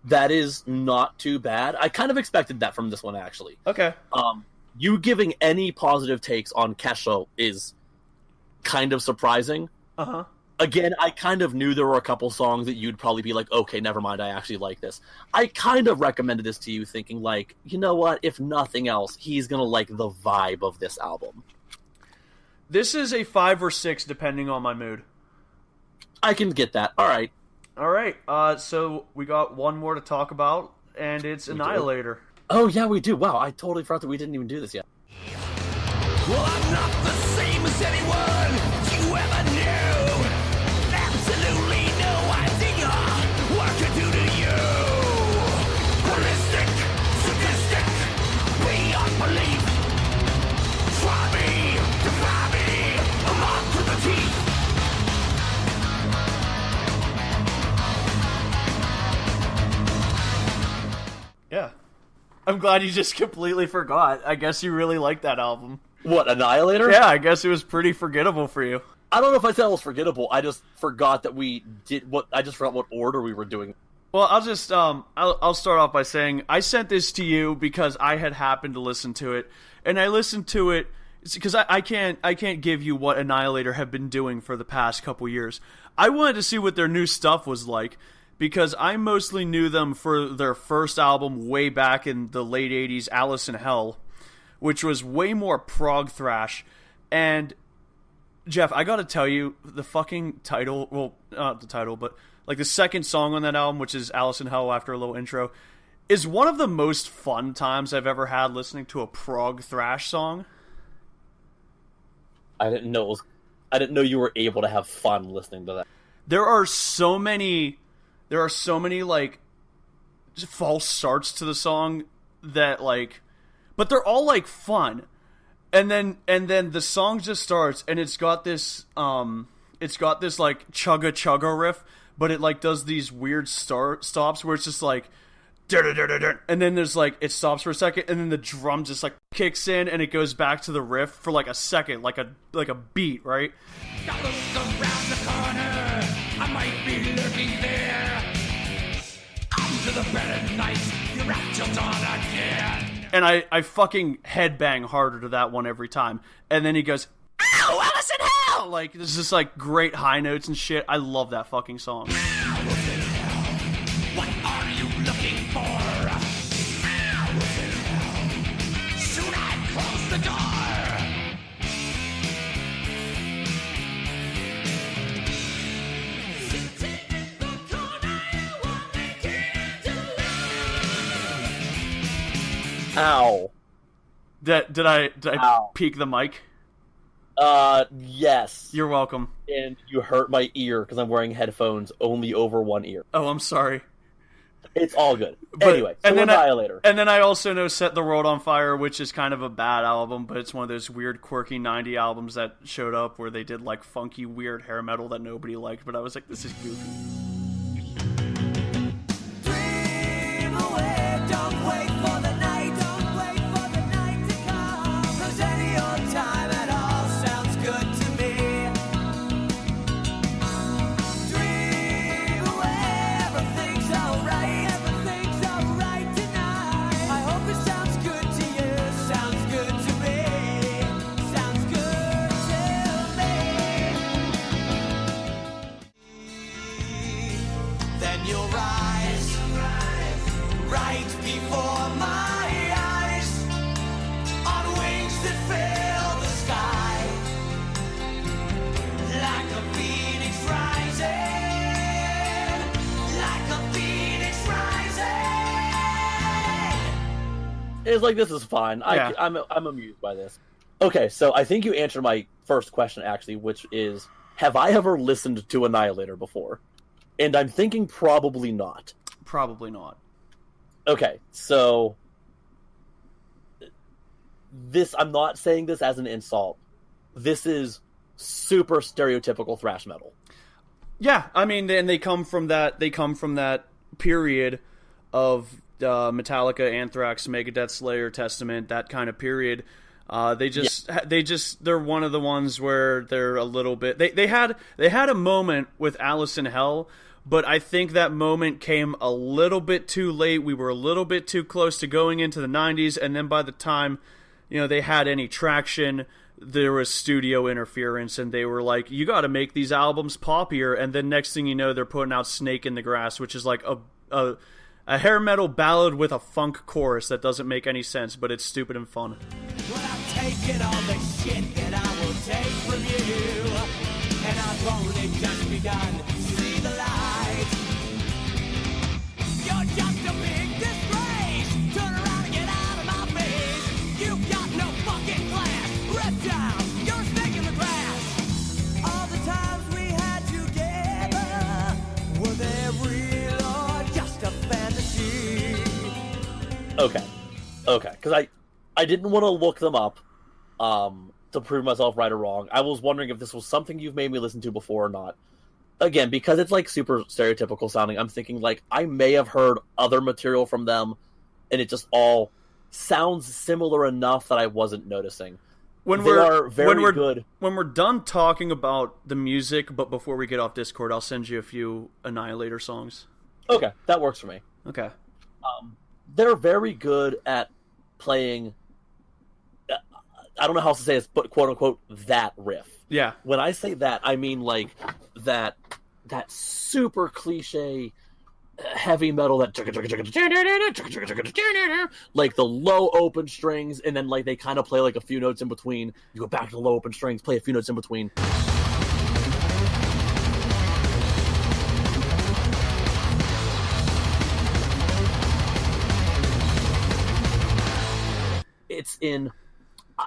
That is not too bad. I kind of expected that from this one, actually. Okay. You giving any positive takes on Kesha is kind of surprising. Uh-huh. Again, I kind of knew there were a couple songs that you'd probably be like, okay, never mind, I actually like this. I kind of recommended this to you thinking like, you know what, if nothing else, he's going to like the vibe of this album. This is a 5 or 6, depending on my mood. I can get that. All right. All right. So we got one more to talk about, and it's Annihilator. Oh, yeah, we do. Wow, I totally forgot that we didn't even do this yet. Well, I'm not the same as anyone you ever knew. Absolutely no idea what to do to you. Ballistic, sadistic, beyond belief. Try me, defy me, I'm on to the teeth. Yeah. I'm glad you just completely forgot. I guess you really liked that album. What, Annihilator? Yeah, I guess it was pretty forgettable for you. I don't know if I said it was forgettable. I just forgot that we did what. I just forgot what order we were doing. Well, I'll just I'll start off by saying I sent this to you because I had happened to listen to it, and I listened to it because I can't give you what Annihilator have been doing for the past couple years. I wanted to see what their new stuff was like because I mostly knew them for their first album way back in the late '80s, Alice in Hell, which was way more prog thrash. And Jeff, I gotta tell you, the fucking title, well, not the title, but like the second song on that album, which is Alice in Hell after a little intro, is one of the most fun times I've ever had listening to a prog thrash song. I didn't know you were able to have fun listening to that. There are so many like false starts to the song that like, but they're all like fun. And then the song just starts, and it's got this like chugga chugga riff, but it like does these weird stops where it's just like, and then there's like it stops for a second, and then the drum just like kicks in, and it goes back to the riff for like a second, like a beat, right? I look around the corner, I might be lurking there. Come to the bed at night, you're out till dawn again. And I fucking headbang harder to that one every time. And then he goes, "Ow, Alice in Hell!" Like, there's just like great high notes and shit. I love that fucking song. Alice in Hell, what are you looking for? Alice in Hell, soon I close the door. Sitting in the corner, you want me to Ow. Did I Ow. peek the mic? Yes. You're welcome. And you hurt my ear because I'm wearing headphones only over one ear. Oh, I'm sorry. It's all good. But- Anyway, so Annihilator. And then I also know Set the World on Fire, which is kind of a bad album, but it's one of those weird, quirky 90 albums that showed up where they did like funky, weird hair metal that nobody liked, but I was like, this is goofy. dream away. Don't wait for the night. Don't wait for the night to come. 'Cause any old time at all sounds good to me. Dream away. Everything's alright. Everything's alright tonight. I hope it sounds good to you. Sounds good to me. Sounds good to me. Then you'll rise right before my eyes on wings that fill the sky like a phoenix rising, like a phoenix rising. It's like, this is fine. Yeah. I'm amused by this. Okay, so I think you answered my first question, actually, which is, have I ever listened to Annihilator before? And I'm thinking probably not. Probably not. Okay, so this, I'm not saying this as an insult. This is super stereotypical thrash metal. Yeah, I mean, and they come from that period of Metallica, Anthrax, Megadeth, Slayer, Testament, that kind of period. They're one of the ones where they're a little bit. They had a moment with Alice in Hell, but I think that moment came a little bit too late. We were a little bit too close to going into the 90s, and then by the time, they had any traction, there was studio interference, and they were like, you got to make these albums poppier, and then next thing you know, they're putting out Snake in the Grass, which is like a hair metal ballad with a funk chorus that doesn't make any sense, but it's stupid and fun. Well, I'm taking all the shit that I will take from you, and I've only just begun to see the light. You're just a big disgrace. Turn around and get out of my face. You've got no fucking class. Reptile, you're a snake in the grass. All the times we had together, were they real or just a fantasy? Okay, because I didn't want to look them up to prove myself right or wrong. I was wondering if this was something you've made me listen to before or not. Again, because it's like super stereotypical sounding, I'm thinking like I may have heard other material from them, and it just all sounds similar enough that I wasn't noticing. They are very good. When we're done talking about the music, but before we get off Discord, I'll send you a few Annihilator songs. Okay, that works for me. Okay. They're very good at playing, I don't know how else to say this, but quote-unquote, that riff. Yeah. When I say that, I mean like that super cliche heavy metal, that like the low open strings, and then like they kind of play like a few notes in between. You go back to the low open strings, play a few notes in between. It's in,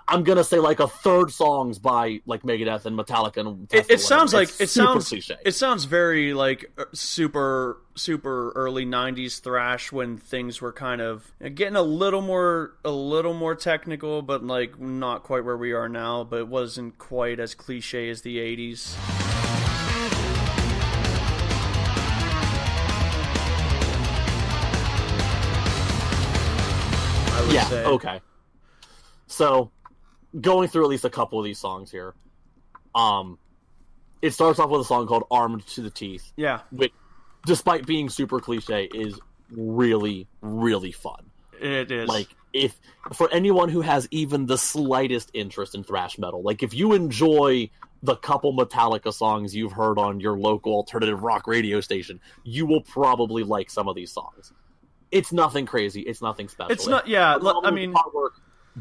I'm gonna say like a third songs by like Megadeth and Metallica and Tesla. It sounds like it's super cliche. It sounds very like super early '90s thrash when things were kind of getting a little more technical, but like not quite where we are now. But it wasn't quite as cliche as the '80s. I would say. Okay. So, going through at least a couple of these songs here, it starts off with a song called "Armed to the Teeth." Yeah. Which, despite being super cliche, is really, really fun. It is. Like, if for anyone who has even the slightest interest in thrash metal, like if you enjoy the couple Metallica songs you've heard on your local alternative rock radio station, you will probably like some of these songs. It's nothing crazy. It's nothing special. It's not. Yeah. I mean.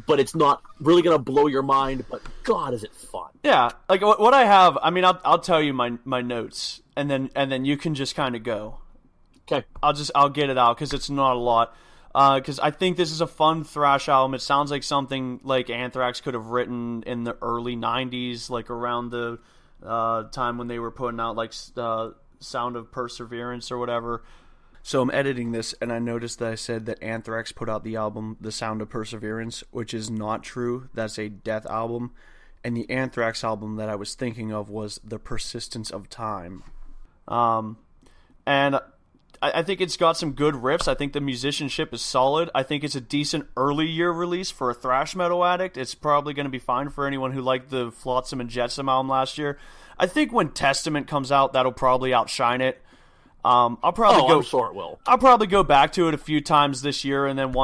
But it's not really gonna blow your mind. But God, is it fun? Yeah, like what I have. I mean, I'll tell you my notes, and then you can just kind of go. Okay. I'll get it out because it's not a lot. Because I think this is a fun thrash album. It sounds like something like Anthrax could have written in the early '90s, like around the time when they were putting out like Sound of Perseverance or whatever. So I'm editing this, and I noticed that I said that Anthrax put out the album The Sound of Perseverance, which is not true. That's a Death album. And the Anthrax album that I was thinking of was The Persistence of Time. And I think it's got some good riffs. I think the musicianship is solid. I think it's a decent early year release for a thrash metal addict. It's probably going to be fine for anyone who liked the Flotsam and Jetsam album last year. I think when Testament comes out, that'll probably outshine it. I'm sure it will. I'll probably go back to it a few times this year, and then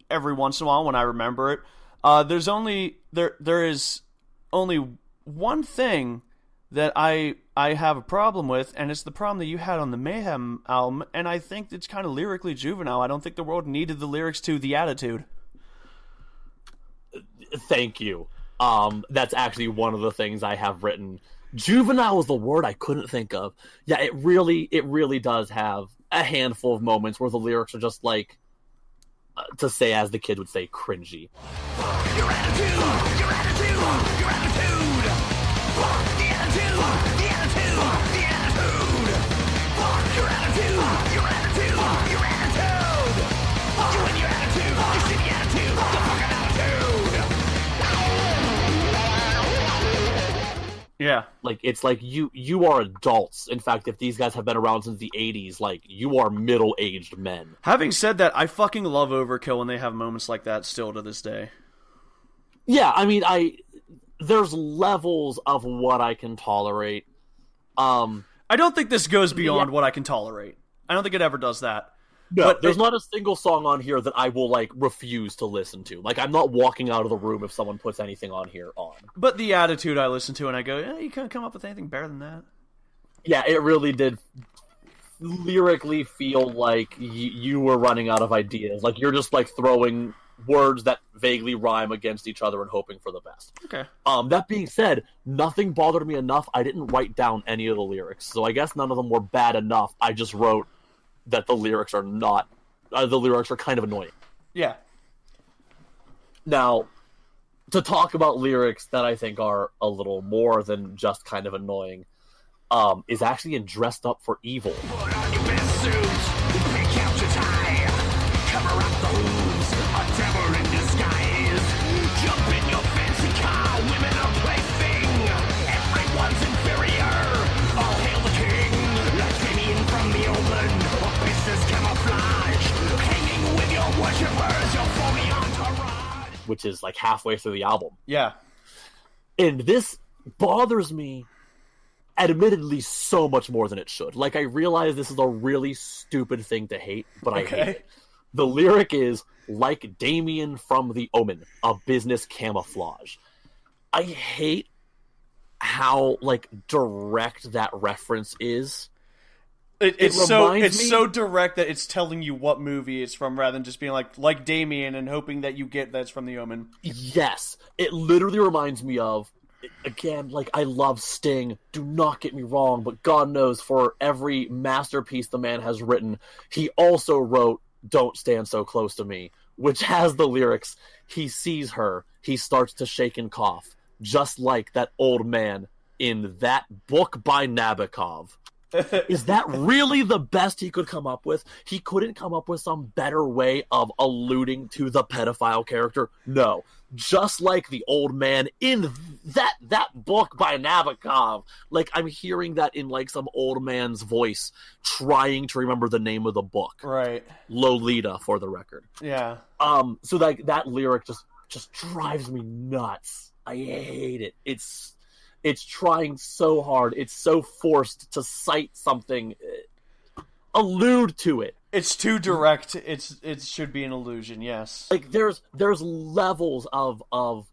every once in a while when I remember it. There is only one thing that I have a problem with, and it's the problem that you had on the Mayhem album, and I think it's kind of lyrically juvenile. I don't think the world needed the lyrics to The Attitude. Thank you. That's actually one of the things I have written. Juvenile was the word I couldn't think of. Yeah, it really does have a handful of moments where the lyrics are just like, to say as the kid would say, cringy. Your attitude, your attitude, your attitude. The attitude, the attitude, the attitude. Your attitude, your attitude, your attitude. You and your attitude, your shitty attitude, the fucking attitude. Yeah. Like, it's like you are adults. In fact, if these guys have been around since the 80s, like, you are middle-aged men. Having said that, I fucking love Overkill when they have moments like that still to this day. Yeah, I mean, there's levels of what I can tolerate. I don't think this goes beyond what I can tolerate. I don't think it ever does that. No, But there's not a single song on here that I will, like, refuse to listen to. Like, I'm not walking out of the room if someone puts anything on here on. But the attitude I listen to and I go, you can't come up with anything better than that. Yeah, it really did lyrically feel like you were running out of ideas. Like, you're just, like, throwing words that vaguely rhyme against each other and hoping for the best. Okay. That being said, nothing bothered me enough. I didn't write down any of the lyrics, so I guess none of them were bad enough. I just wrote that the lyrics are not... the lyrics are kind of annoying. Yeah. Now, to talk about lyrics that I think are a little more than just kind of annoying, is actually in Dressed Up for Evil. Put on your best suit, pick out your tie, cover up the hooves, a devil in disguise. Jump in your fancy car, women are plaything. Everyone's inferior, all hail the king. Like Damien from the Omen, or business camouflage. Hanging with your worshippers, your phony entourage. Which is like halfway through the album. Yeah. And this bothers me, admittedly, so much more than it should. Like, I realize this is a really stupid thing to hate, but I hate it. The lyric is, like Damien from The Omen, a business camouflage. I hate how, like, direct that reference is. It's reminds me- so direct that it's telling you what movie it's from rather than just being like Damien and hoping that you get that's from The Omen. Yes. It literally reminds me of, again, like, I love Sting, do not get me wrong, but God knows for every masterpiece the man has written, he also wrote Don't Stand So Close to Me, which has the lyrics, he sees her, he starts to shake and cough, just like that old man in that book by Nabokov. Is that really the best he could come up with? He couldn't come up with some better way of alluding to the pedophile character? No. Just like the old man in that book by Nabokov. Like, I'm hearing that in, like, some old man's voice, trying to remember the name of the book. Right. Lolita, for the record. Yeah. So that lyric just drives me nuts. I hate it. It's trying so hard. It's so forced to cite something, allude to it. It's too direct. It should be an illusion. Yes. Like, there's levels of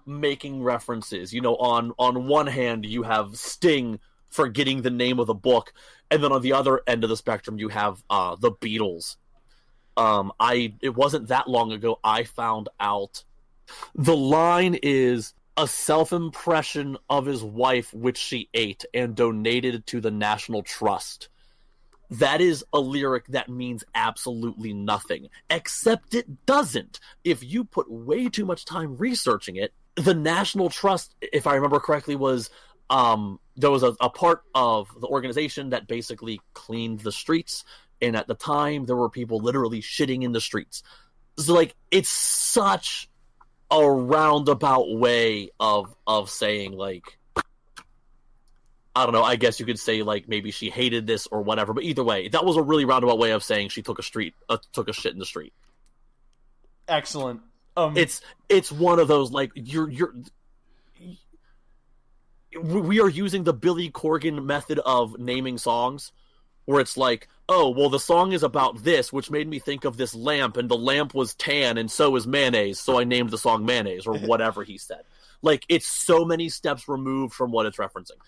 making references. You know, on one hand you have Sting forgetting the name of the book, and then on the other end of the spectrum you have the Beatles. It wasn't that long ago I found out the line is a self-impression of his wife which she ate and donated to the National Trust. That is a lyric that means absolutely nothing, except it doesn't. If you put way too much time researching it, the National Trust, if I remember correctly, was there was a part of the organization that basically cleaned the streets, and at the time there were people literally shitting in the streets. So, like, it's such a roundabout way of saying, like, I don't know, I guess you could say, like, maybe she hated this or whatever, but either way, that was a really roundabout way of saying she took a shit in the street. Excellent. It's one of those, like, we are using the Billy Corgan method of naming songs, where it's like, oh, well, the song is about this, which made me think of this lamp, and the lamp was tan, and so is mayonnaise, so I named the song Mayonnaise, or whatever he said. Like, it's so many steps removed from what it's referencing.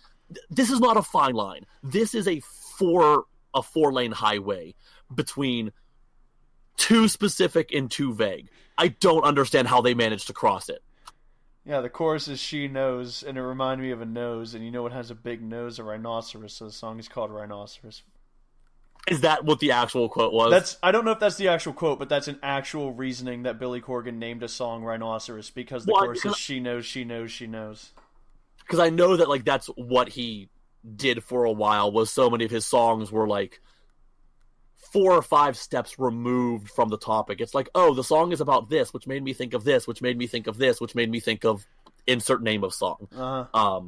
This is not a fine line. This is a four-lane highway between too specific and too vague. I don't understand how they managed to cross it. Yeah, the chorus is She Knows, and it reminded me of a nose, and you know it has a big nose, a rhinoceros, so the song is called Rhinoceros. Is that what the actual quote was? I don't know if that's the actual quote, but that's an actual reasoning that Billy Corgan named a song Rhinoceros, because the chorus is She Knows, She Knows, She Knows. Because I know that, like, that's what he did for a while, was so many of his songs were, like, 4 or 5 steps removed from the topic. It's like, oh, the song is about this, which made me think of this, which made me think of this, which made me think of insert name of song. Uh-huh.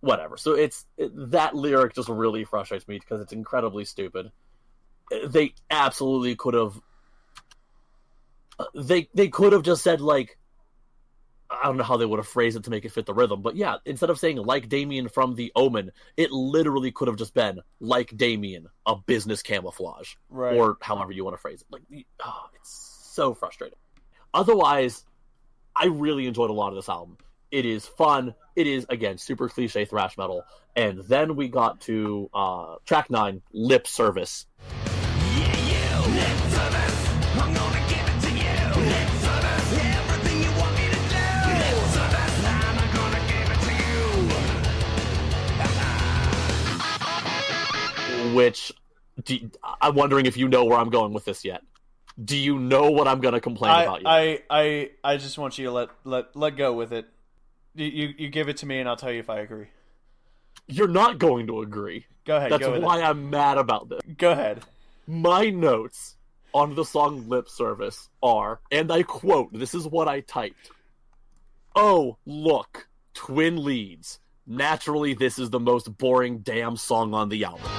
Whatever. So that lyric just really frustrates me because it's incredibly stupid. They absolutely could have... They could have just said, like... I don't know how they would have phrased it to make it fit the rhythm, but yeah, instead of saying like Damien from The Omen, it literally could have just been like Damien, a business camouflage, Right. or however you want to phrase it. Like, it's so frustrating. Otherwise, I really enjoyed a lot of this album. It is fun. It is, again, super cliche thrash metal. And then we got to track 9, Lip Service. Which, I'm wondering if you know where I'm going with this yet. Do you know what I'm going to complain about yet? I just want you to let go with it. You give it to me, and I'll tell you if I agree. You're not going to agree. Go ahead. That's go with why it. I'm mad about this. Go ahead. My notes on the song Lip Service are, and I quote, this is what I typed. Oh, look, twin leads. Naturally, this is the most boring damn song on the album.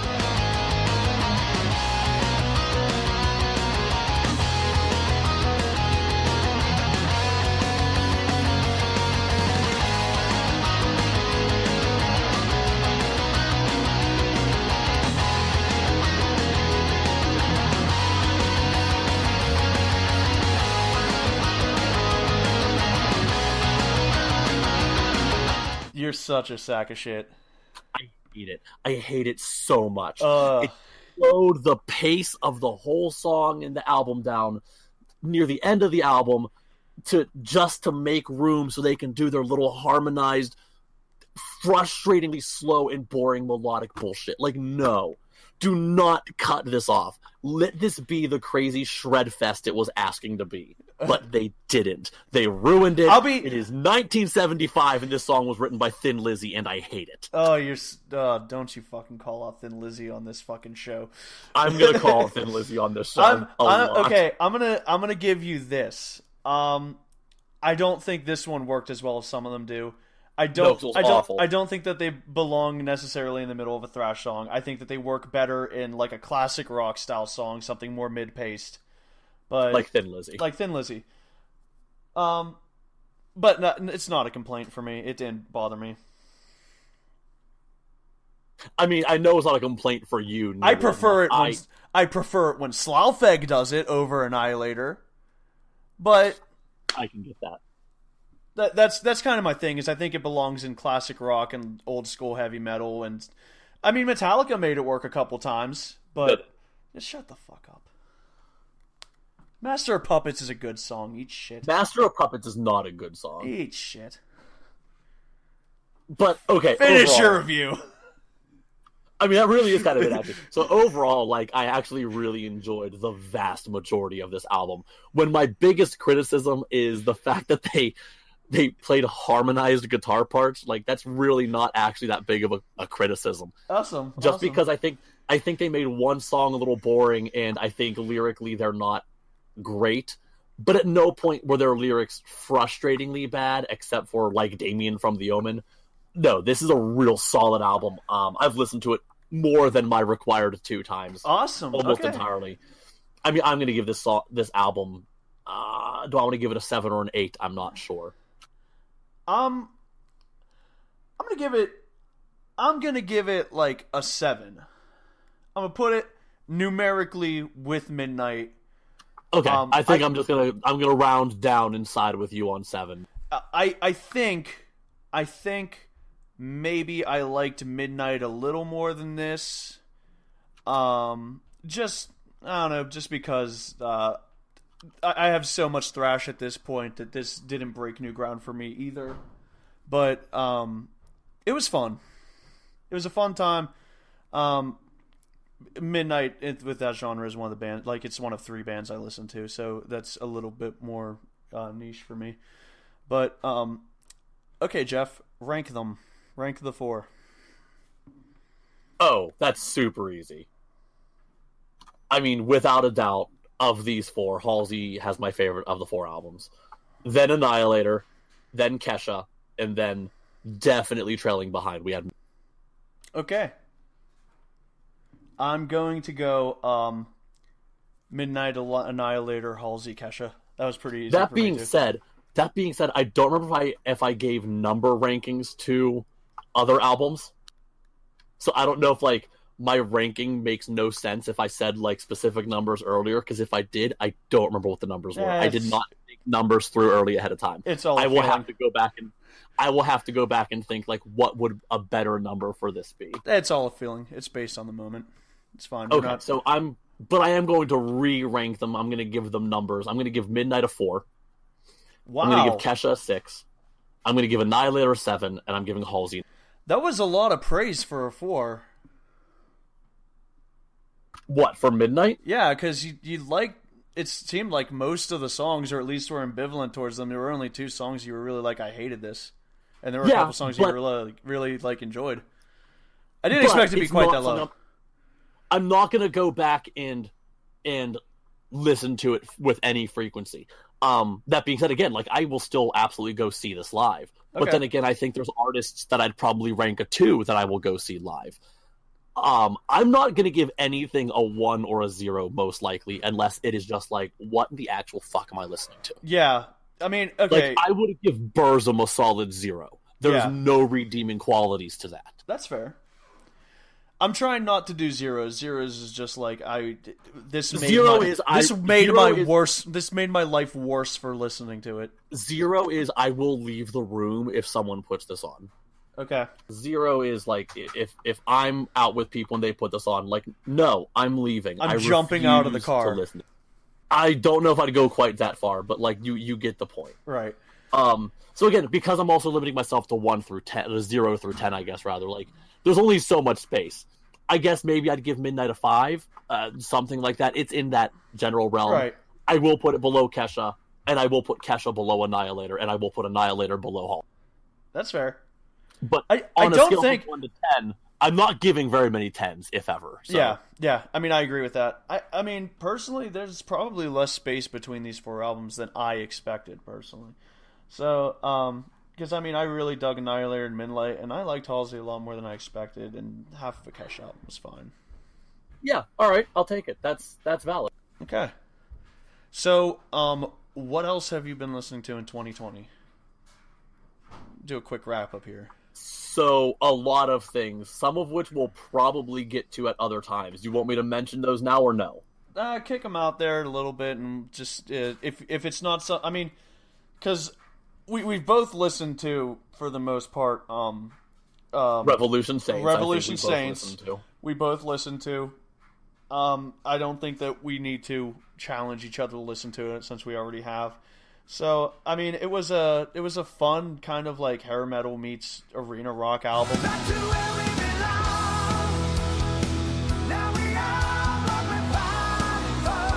You're such a sack of shit. I hate it. I hate it so much. Ugh. It slowed the pace of the whole song and the album down near the end of the album to make room so they can do their little harmonized, frustratingly slow and boring melodic bullshit. Like, no. Do not cut this off. Let this be the crazy shred fest it was asking to be. But they didn't. They ruined it. It is 1975, and this song was written by Thin Lizzy, and I hate it. Oh, don't you fucking call out Thin Lizzy on this fucking show. I'm gonna call out Thin Lizzy on this show. Okay, I'm gonna give you this. I don't think this one worked as well as some of them do. I don't think that they belong necessarily in the middle of a thrash song. I think that they work better in like a classic rock style song, something more mid-paced. But like Thin Lizzy. But it's not a complaint for me. It didn't bother me. I mean, I know it's not a complaint for you. I prefer it when Slaufeg does it over Annihilator. But I can get that. That's kind of my thing. Is I think it belongs in classic rock and old school heavy metal, and I mean Metallica made it work a couple times, but just shut the fuck up. Master of Puppets is a good song. Eat shit. Master of Puppets is not a good song. Eat shit. But okay, finish overall, your review. I mean, that really is kind of it, actually. So overall, like, I actually really enjoyed the vast majority of this album. When my biggest criticism is the fact that they played harmonized guitar parts, like, that's really not actually that big of a criticism. Awesome. Just because I think they made one song a little boring, and I think lyrically they're not great. But at no point were their lyrics frustratingly bad, except for, like, Damien from The Omen. No, this is a real solid album. I've listened to it more than my required 2 times. Awesome. Almost entirely. I mean, I'm going to give this album... do I want to give it a 7 or an 8? I'm not sure. I'm gonna give it like a 7. I'm gonna put it numerically with Midnight. Okay, I think I'm gonna round down and side with you on 7. I think maybe I liked Midnight a little more than this. Just I don't know, just because I have so much thrash at this point that this didn't break new ground for me either. But it was fun. It was a fun time. Midnight with that genre is one of the bands, like it's one of 3 bands I listen to, so that's a little bit more niche for me. But okay, Jeff, rank them. Rank the 4. Oh, that's super easy. I mean, without a doubt, of these 4, Halsey has my favorite of the 4 albums. Then Annihilator, then Kesha, and then definitely trailing behind. We had... Okay. I'm going to go Midnight, Annihilator, Halsey, Kesha. That was pretty easy. That being said, That being said, I don't remember if I gave number rankings to other albums. So I don't know if like my ranking makes no sense if I said like specific numbers earlier, because if I did, I don't remember what the numbers were. I did not think numbers through early ahead of time. It's all I will have to go back and think like what would a better number for this be. It's all a feeling. It's based on the moment. It's fine. Okay, so I am going to re-rank them. I'm going to give them numbers. I'm going to give Midnight a 4. Wow. I'm going to give Kesha a 6. I'm going to give Annihilator a 7, and I'm giving Halsey. That was a lot of praise for a 4. What, for Midnight? Yeah, because you like. It seemed like most of the songs, or at least were ambivalent towards them. There were only 2 songs you were really like, I hated this, and there were a couple songs you really like enjoyed. I didn't expect it to be quite that low. I'm not going to go back and listen to it with any frequency. That being said, again, like I will still absolutely go see this live. Okay. But then again, I think there's artists that I'd probably rank a 2 that I will go see live. I'm not going to give anything a 1 or a 0, most likely, unless it is just like, what in the actual fuck am I listening to? Yeah. I mean, okay. Like, I would give Burzum a solid 0. There's no redeeming qualities to that. That's fair. I'm trying not to do zeros. Zeros is just like this made my life worse for listening to it. 0 is I will leave the room if someone puts this on. Okay. 0 is like if I'm out with people and they put this on, like no, I'm leaving. I'm jumping out of the car. To listen. I don't know if I'd go quite that far, but like you get the point. Right. So again, because I'm also limiting myself to 1 through 10, 0 through 10, I guess rather. Like there's only so much space. I guess maybe I'd give Midnight a 5, something like that. It's in that general realm. Right. I will put it below Kesha, and I will put Kesha below Annihilator, and I will put Annihilator below Hall. That's fair. But I on a don't scale think from 1 to 10, I'm not giving very many 10s, if ever. So. Yeah. I mean, I agree with that. I mean, personally, there's probably less space between these 4 albums than I expected, personally. So, because, I mean, I really dug Annihilator and Midnight, and I liked Halsey a lot more than I expected, and half of a Kesha album was fine. Yeah, alright, I'll take it. That's valid. Okay. So, what else have you been listening to in 2020? Do a quick wrap-up here. So, a lot of things, some of which we'll probably get to at other times. Do you want me to mention those now or no? Kick them out there a little bit, and just, if it's not so... I mean, because... We've both listened to, for the most part, Revolution Saints. Revolution Saints. We both listened to. I don't think that we need to challenge each other to listen to it since we already have. So, I mean, it was a fun kind of like hair metal meets arena rock album. Back to where we belong. Now we are what we're fighting for.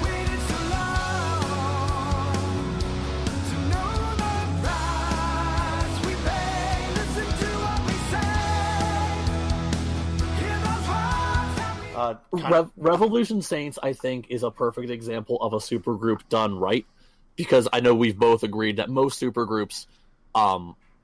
We waited so long to know the price we pay. Listen to what we say. Hear those words that we Revolution Saints, I think, is a perfect example of a supergroup done right, because I know we've both agreed that most supergroups,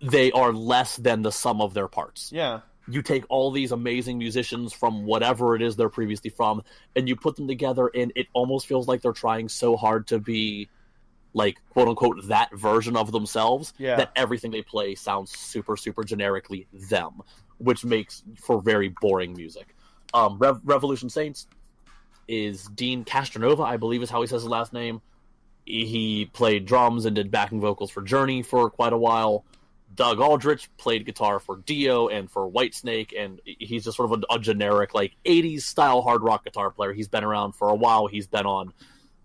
they are less than the sum of their parts. Yeah. You take all these amazing musicians from whatever it is they're previously from, and you put them together, and it almost feels like they're trying so hard to be, like, quote-unquote, that version of themselves, that everything they play sounds super, super generically them, which makes for very boring music. Revolution Saints is Dean Castronova, I believe is how he says his last name. He played drums and did backing vocals for Journey for quite a while. Doug Aldrich played guitar for Dio and for Whitesnake, and he's just sort of a generic, like, 80s style hard rock guitar player. He's been around for a while. He's been on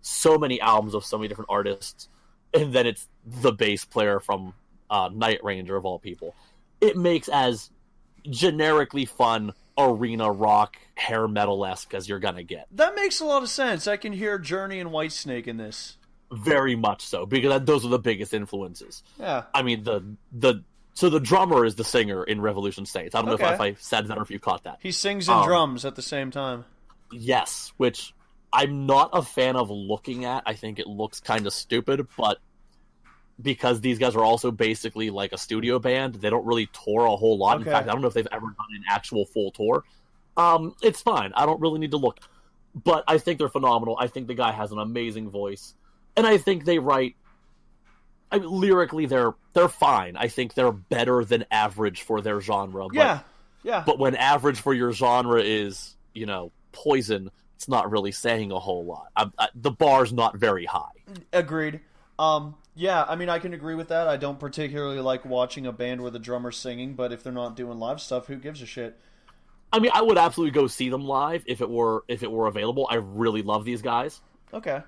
so many albums of so many different artists. And then it's the bass player from Night Ranger, of all people. It makes as generically fun arena rock, hair metal-esque as you're gonna get. That makes a lot of sense. I can hear Journey and Whitesnake in this. Very much so, because those are the biggest influences. Yeah. I mean, so the drummer is the singer in Revolution Saints. I don't know if I said that or if you caught that. He sings and drums at the same time. Yes, which I'm not a fan of looking at. I think it looks kind of stupid, but because these guys are also basically like a studio band, they don't really tour a whole lot. In fact, I don't know if they've ever done an actual full tour. It's fine. I don't really need to look. But I think they're phenomenal. I think the guy has an amazing voice. And I think they write I mean, lyrically, they're fine. I think they're better than average for their genre. But, Yeah. But when average for your genre is, Poison, it's not really saying a whole lot. The bar's not very high. Agreed. Yeah, I mean, I can agree with that. I don't particularly like watching a band where the drummer's singing, but if they're not doing live stuff, who gives a shit? I mean, I would absolutely go see them live if it were available. I really love these guys. Okay.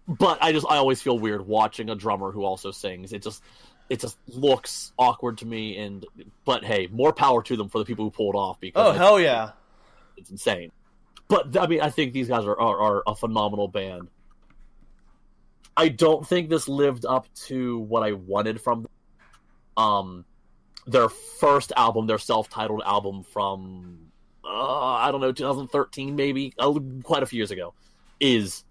But I always feel weird watching a drummer who also sings. It just looks awkward to me. But hey, more power to them for the people who pulled off, because hell yeah, it's insane. But I mean, I think these guys are a phenomenal band. I don't think this lived up to what I wanted from them. Their first album, their self-titled album from, I don't know, 2013 maybe, quite a few years ago, is,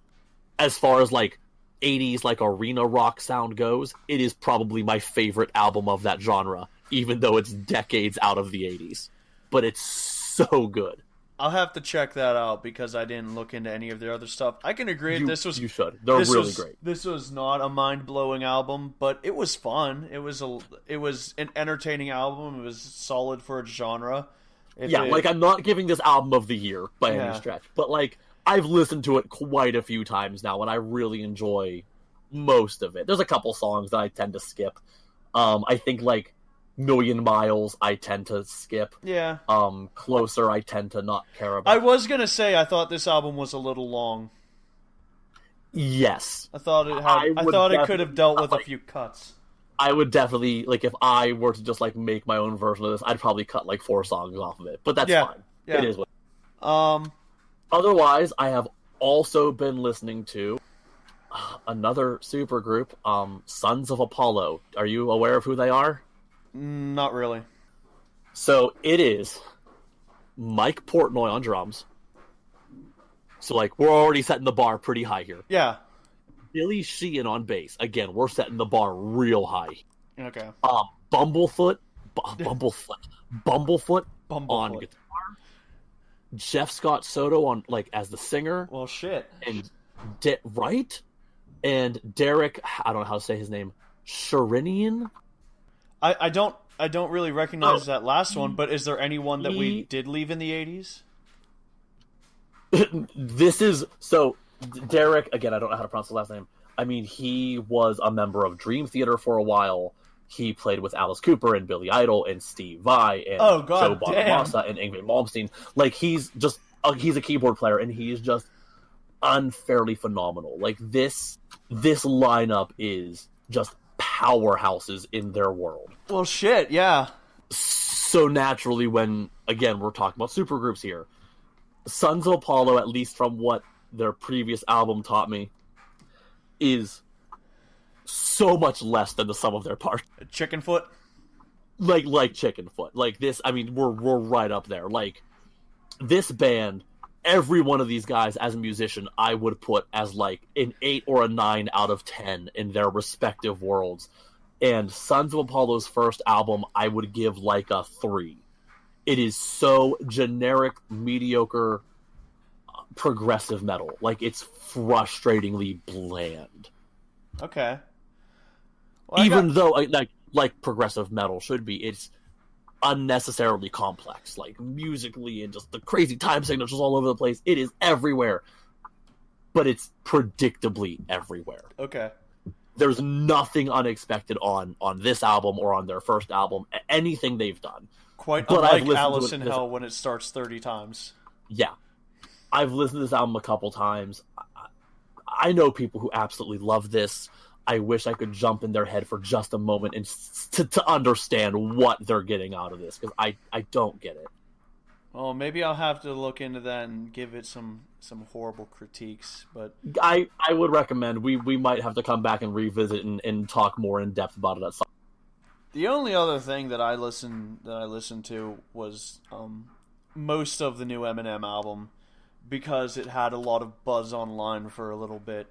as far as like 80s like arena rock sound goes, it is probably my favorite album of that genre, even though it's decades out of the 80s. But it's so good. I'll have to check that out because I didn't look into any of their other stuff. I can agree. You should. They're really great. This was not a mind-blowing album, but it was fun. It was an entertaining album. It was solid for its genre. I'm not giving this album of the year by any stretch, but like I've listened to it quite a few times now, and I really enjoy most of it. There's a couple songs that I tend to skip. I think like Million Miles I tend to skip. Yeah. Closer I tend to not care about. I was gonna say I thought this album was a little long. Yes. I thought it could have dealt with a few cuts. I would definitely, like, if I were to just like make my own version of this, I'd probably cut like 4 songs off of it. But that's fine. Yeah. It is what. Otherwise, I have also been listening to another supergroup, Sons of Apollo. Are you aware of who they are? Not really. So it is Mike Portnoy on drums. So like we're already setting the bar pretty high here. Yeah. Billy Sheehan on bass. Again, we're setting the bar real high. Okay. Bumblefoot on guitar. Jeff Scott Soto on like as the singer. Well, shit. And right? And Derek, I don't know how to say his name, Sharinian. I don't really recognize that last one, but is there anyone that we did leave in the 80s? This is so Derek, again, I don't know how to pronounce the last name. I mean, he was a member of Dream Theater for a while. He played with Alice Cooper and Billy Idol and Steve Vai and Joe Bonamassa and Ingrid Malmsteen. Like he's a keyboard player and he's just unfairly phenomenal. Like this lineup is just powerhouses in their world. Well, shit, yeah. So naturally, when again we're talking about supergroups here, Sons of Apollo, at least from what their previous album taught me, is so much less than the sum of their parts. Chickenfoot? Like Chickenfoot. Like this, I mean, we're right up there. Like this band, every one of these guys as a musician, I would put as like an 8 or a 9 out of 10 in their respective worlds. And Sons of Apollo's first album, I would give like a 3. It is so generic, mediocre, progressive metal. Like it's frustratingly bland. Okay. Well, Even though like progressive metal should be, it's unnecessarily complex, like musically and just the crazy time signatures all over the place. It is everywhere, but it's predictably everywhere. Okay. There's nothing unexpected on this album or on their first album, anything they've done. Quite but unlike Alice in Hell when it starts 30 times. Yeah. I've listened to this album a couple times. I know people who absolutely love this. I wish I could jump in their head for just a moment and to understand what they're getting out of this, because I don't get it. Well, maybe I'll have to look into that and give it some horrible critiques. But I would recommend we might have to come back and revisit and talk more in depth about it at some. The only other thing that I listened to was most of the new Eminem album, because it had a lot of buzz online for a little bit,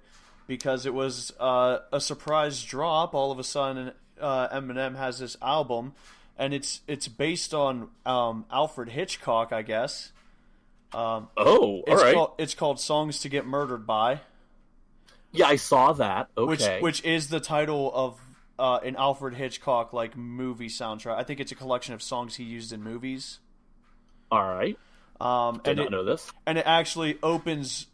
because it was a surprise drop. All of a sudden, Eminem has this album, and it's based on Alfred Hitchcock, I guess. All right. It's called Songs to Get Murdered By. Yeah, I saw that. Okay. Which is the title of an Alfred Hitchcock like movie soundtrack. I think it's a collection of songs he used in movies. All right. Did not know this. And it actually opens.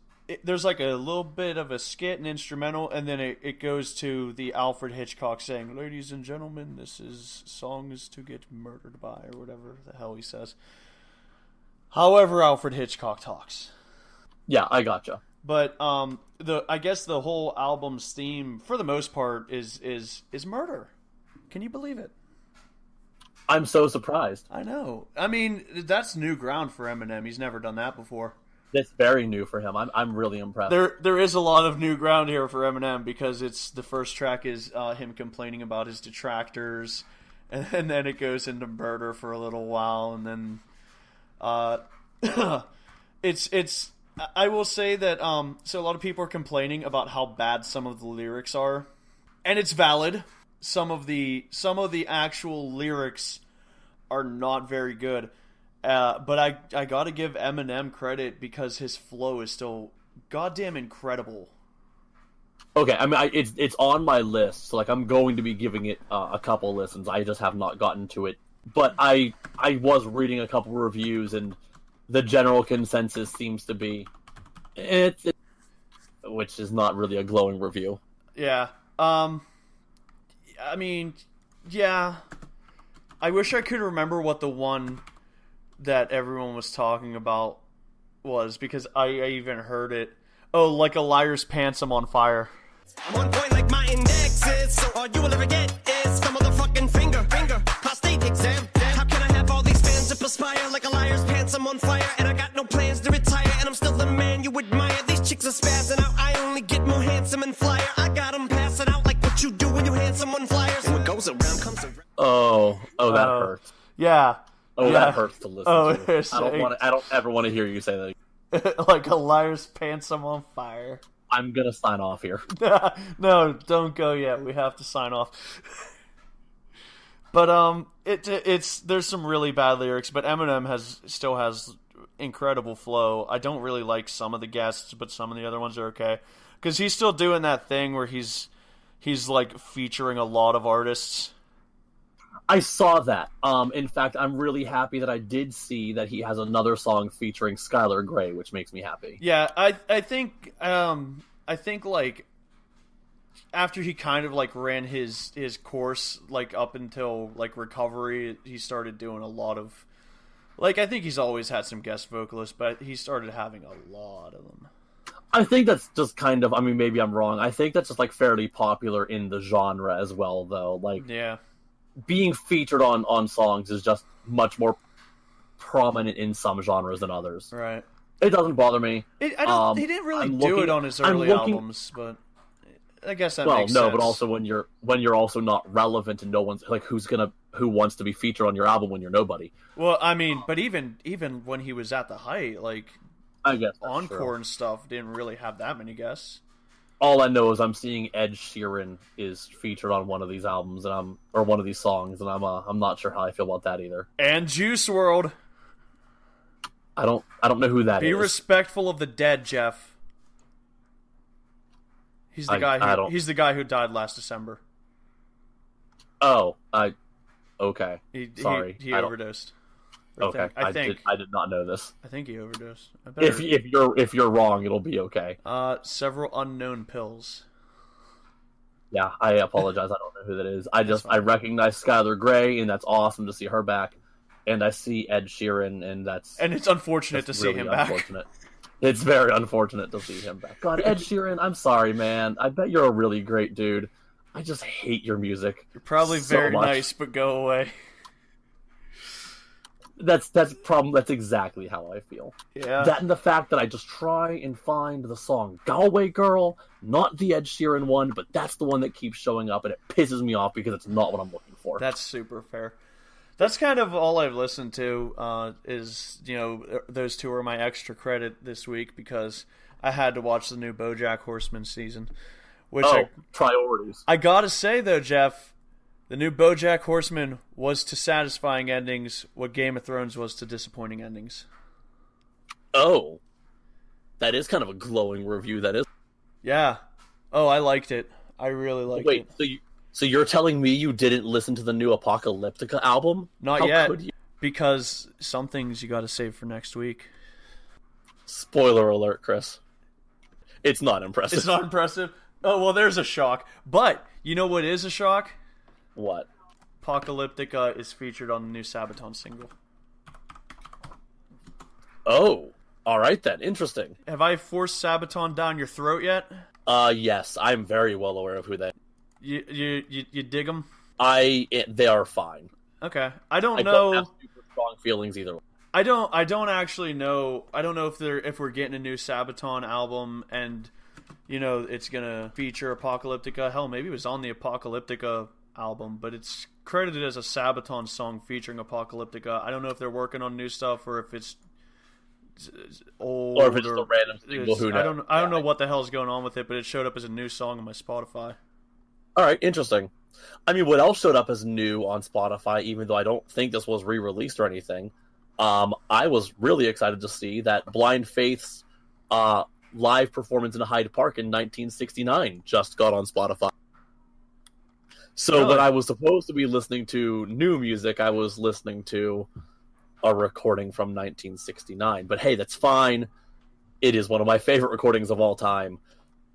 There's like a little bit of a skit and instrumental, and then it goes to the Alfred Hitchcock saying, "Ladies and gentlemen, this is songs to get murdered by," or whatever the hell he says. However, Alfred Hitchcock talks. Yeah, I gotcha. But I guess the whole album's theme, for the most part, is murder. Can you believe it? I'm so surprised. I know. I mean, that's new ground for Eminem. He's never done that before. That's very new for him. I'm really impressed. There is a lot of new ground here for Eminem because it's the first track is him complaining about his detractors, and then it goes into murder for a little while, and then it's. I will say that so a lot of people are complaining about how bad some of the lyrics are, and it's valid. Some of the actual lyrics are not very good. But I gotta give Eminem credit because his flow is still goddamn incredible. Okay, I mean, it's on my list, so like I'm going to be giving it a couple listens. I just have not gotten to it, but I was reading a couple reviews, and the general consensus seems to be it, which is not really a glowing review. Yeah. I mean, yeah. I wish I could remember what the one that everyone was talking about was, because I even heard it. Oh, like a liar's pants, I'm on fire. 1 point like my index is, so all you will ever get is some motherfucking finger, prostate exam. How can I have all these fans that perspire like a liar's pants? I'm on fire, and I got no plans to retire, and I'm still the man you admire. These chicks are spazzing out, I only get more handsome and flyer. I got them passing out like what you do when you hand someone flyers. And what goes around comes around. Oh, that hurts. Yeah. Oh, yeah. That hurts to listen to. Saying... I don't ever want to hear you say that. Like a liar's pants, I'm on fire. I'm gonna sign off here. No, don't go yet. We have to sign off. But it's there's some really bad lyrics, but Eminem still has incredible flow. I don't really like some of the guests, but some of the other ones are okay, because he's still doing that thing where he's like featuring a lot of artists. I saw that. In fact, I'm really happy that I did see that he has another song featuring Skylar Grey, which makes me happy. Yeah, I think like after he kind of like ran his course like up until like Recovery, he started doing a lot of like, I think he's always had some guest vocalists, but he started having a lot of them. I think that's just kind of, I mean, maybe I'm wrong. I think that's just like fairly popular in the genre as well, though. Like, yeah. Being featured on songs is just much more prominent in some genres than others. Right. It doesn't bother me. He didn't really do it on his early albums, but I guess that makes sense. But also when you're also not relevant and no one's like who wants to be featured on your album when you're nobody. Well, I mean, but even when he was at the height, like I guess Encore and stuff didn't really have that many guests. All I know is I'm seeing Ed Sheeran is featured on one of these albums, or one of these songs, and I'm not sure how I feel about that either. And Juice WRLD. I don't know who that is. Be respectful of the dead, Jeff. He's the guy. He's the guy who died last December. Oh, okay. Sorry, he overdosed. Okay, I think I did not know this. I think he overdosed. If you're wrong, it'll be okay. Several unknown pills. Yeah, I apologize. I don't know who that is. I recognize Skylar Grey, and that's awesome to see her back. And I see Ed Sheeran, and it's unfortunate to see him back. It's very unfortunate to see him back. God, Ed Sheeran, I'm sorry, man. I bet you're a really great dude. I just hate your music. You're probably very nice, but go away. That's exactly how I feel. Yeah. That and the fact that I just try and find the song Galway Girl, not the Ed Sheeran one, but that's the one that keeps showing up, and it pisses me off because it's not what I'm looking for. That's super fair. That's kind of all I've listened to, is, those two are my extra credit this week because I had to watch the new BoJack Horseman season. Priorities. I gotta say, though, Jeff, the new BoJack Horseman was to satisfying endings what Game of Thrones was to disappointing endings. Oh. That is kind of a glowing review, that is. Yeah. Oh, I liked it. I really liked Wait, it. so you're telling me you didn't listen to the new Apocalyptica album? Not How yet, could you? because some things you got to save for next week. Spoiler alert, Chris. It's not impressive. It's not impressive. Oh well, there's a shock. But you know what is a shock? What? Apocalyptica is featured on the new Sabaton single. Oh, all right then. Interesting. Have I forced Sabaton down your throat yet? Yes, I'm very well aware of who they. You dig them? They are fine. Okay. I don't I know. don't have super strong feelings either. I don't actually know. I don't know if we're getting a new Sabaton album and it's gonna feature Apocalyptica. Hell, maybe it was on the Apocalyptica album, but it's credited as a Sabaton song featuring Apocalyptica. I don't know if they're working on new stuff or if it's old Or if it's just a random single. Who knows? I don't know what the hell's going on with it, but it showed up as a new song on my Spotify. All right, interesting. I mean, what else showed up as new on Spotify, even though I don't think this was re-released or anything, I was really excited to see that Blind Faith's live performance in Hyde Park in 1969 just got on Spotify. So Really? when I was supposed to be listening to new music, I was listening to a recording from 1969. But hey, that's fine. It is one of my favorite recordings of all time.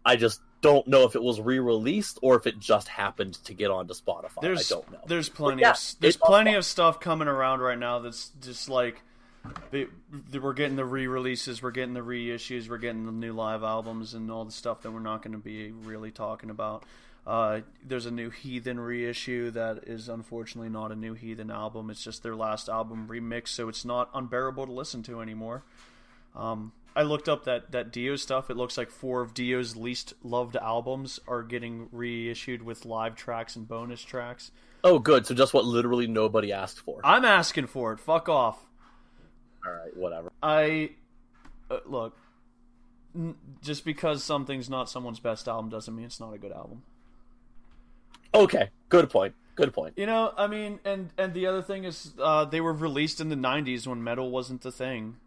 I just don't know if it was re-released or if it just happened to get onto Spotify. I don't know. There's plenty yeah, there's it's on plenty Spotify. of stuff coming around right now that's just like we're getting the re-releases, we're getting the reissues, we're getting the new live albums and all the stuff that we're not going to be really talking about. There's a new Heathen reissue that is unfortunately not a new Heathen album. It's just their last album remix, so it's not unbearable to listen to anymore. I looked up that Dio stuff. It looks like 4 of Dio's least loved albums are getting reissued with live tracks and bonus tracks. Oh, good. So just what literally nobody asked for. I'm asking for it. Fuck off. All right, whatever. Look, just because something's not someone's best album doesn't mean it's not a good album. Okay, good point. Good point. I mean, and the other thing is they were released in the 90s when metal wasn't the thing.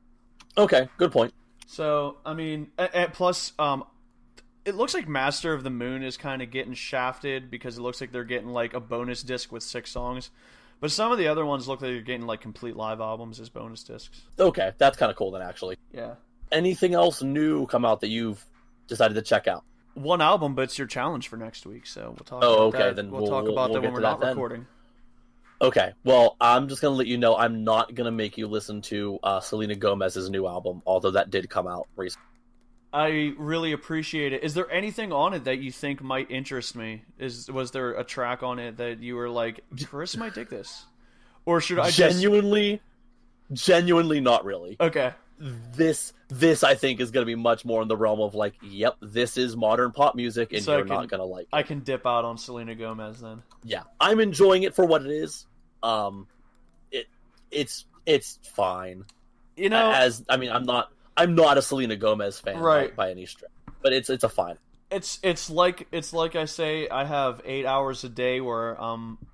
Okay, good point. So, I mean, plus, it looks like Master of the Moon is kind of getting shafted because it looks like they're getting, like, a bonus disc with 6 songs. But some of the other ones look like they're getting, like, complete live albums as bonus discs. Okay, that's kind of cool then, actually. Yeah. Anything else new come out that you've decided to check out? One album, but it's your challenge for next week, so we'll talk Oh, about okay, that. then We'll talk about that get when we're to that not then. recording. Okay, well, I'm just going to let you know I'm not going to make you listen to Selena Gomez's new album, although that did come out recently. I really appreciate it. Is there anything on it that you think might interest me? Was there a track on it that you were like, Chris might dig this? Or should I Genuinely not really. Okay. This I think is going to be much more in the realm of like, yep, this is modern pop music and So you're not going to like it. I can dip out on Selena Gomez then. Yeah, I'm enjoying it for what it is. It's fine. I'm not a Selena Gomez fan Right. by any stretch, but it's a fine. It's like I say, I have 8 hours a day where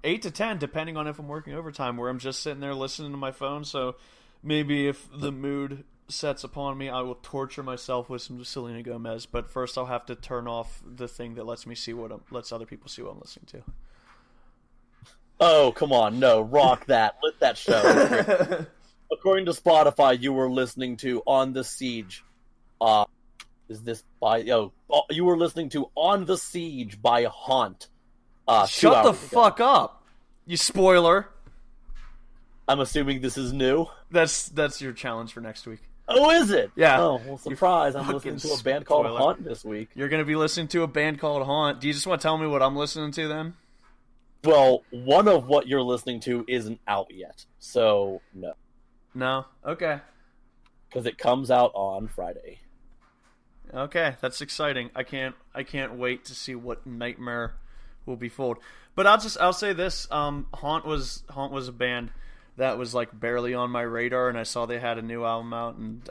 8 to 10 depending on if I'm working overtime, where I'm just sitting there listening to my phone. So maybe if the mood sets upon me, I will torture myself with some Selena Gomez. But first, I'll have to turn off the thing that lets other people see what I'm listening to. Oh, come on, no, rock that, let that show. According to Spotify, you were listening to On the Siege. You were listening to On the Siege by Haunt. Shut the fuck up, you spoiler. I'm assuming this is new. That's your challenge for next week. Oh, is it? Yeah. Oh, well, surprise! I'm fucking listening to a band called spoiler. Haunt this week. You're gonna be listening to a band called Haunt. Do you just want to tell me what I'm listening to then? Well, one of what you're listening to isn't out yet, so no. No. Okay. Because it comes out on Friday. Okay, that's exciting. I can't wait to see what nightmare will be fooled. But I'll say this: Haunt was a band that was like barely on my radar, and I saw they had a new album out, and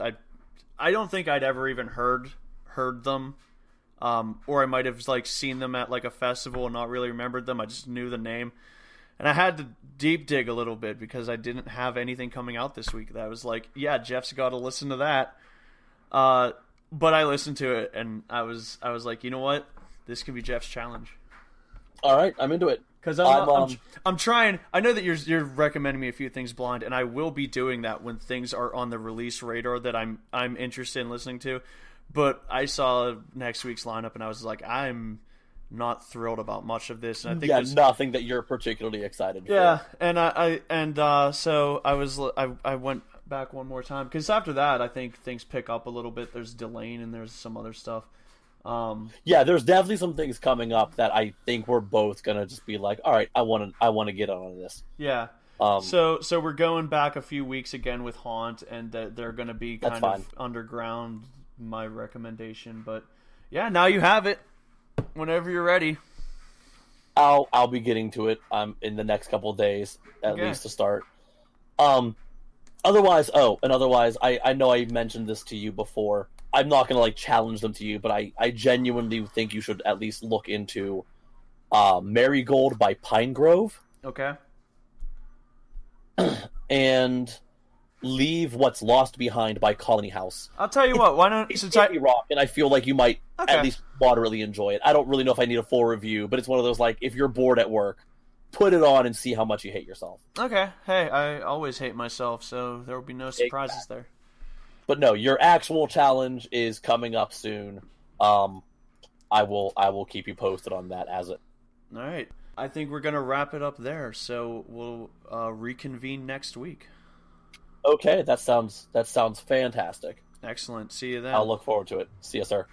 I don't think I'd ever even heard them, or I might have like seen them at like a festival and not really remembered them. I just knew the name, and I had to deep dig a little bit because I didn't have anything coming out this week that was like, yeah, Jeff's got to listen to that. But I listened to it and I was like, you know what? this could be Jeff's challenge. All right, I'm into it. Because I'm trying. I know that you're recommending me a few things blind, and I will be doing that when things are on the release radar that I'm interested in listening to. But I saw next week's lineup, and I was like, I'm not thrilled about much of this. And I think nothing that you're particularly excited for. Yeah, and so I went back one more time because after that, I think things pick up a little bit. There's Delane and there's some other stuff. Yeah, there's definitely some things coming up that I think we're both gonna just be like, all right, I want to get on this. Yeah. So we're going back a few weeks again with Haunt, and they're gonna be kind of underground. My recommendation, but yeah, now you have it. Whenever you're ready, I'll be getting to it. In the next couple of days at least to start. Otherwise, I know I mentioned this to you before. I'm not going to challenge them to you, but I genuinely think you should at least look into Marigold by Pine Grove. Okay. And Leave What's Lost Behind by Colony House. I'll tell you what, why don't... It's indie rock, and I feel like you might at least moderately enjoy it. I don't really know if I need a full review, but it's one of those, if you're bored at work, put it on and see how much you hate yourself. Okay. Hey, I always hate myself, so there will be no surprises there. But no, your actual challenge is coming up soon. I will keep you posted on that as it. All right. I think we're going to wrap it up there, so we'll reconvene next week. Okay, that sounds fantastic. Excellent. See you then. I'll look forward to it. See you, sir.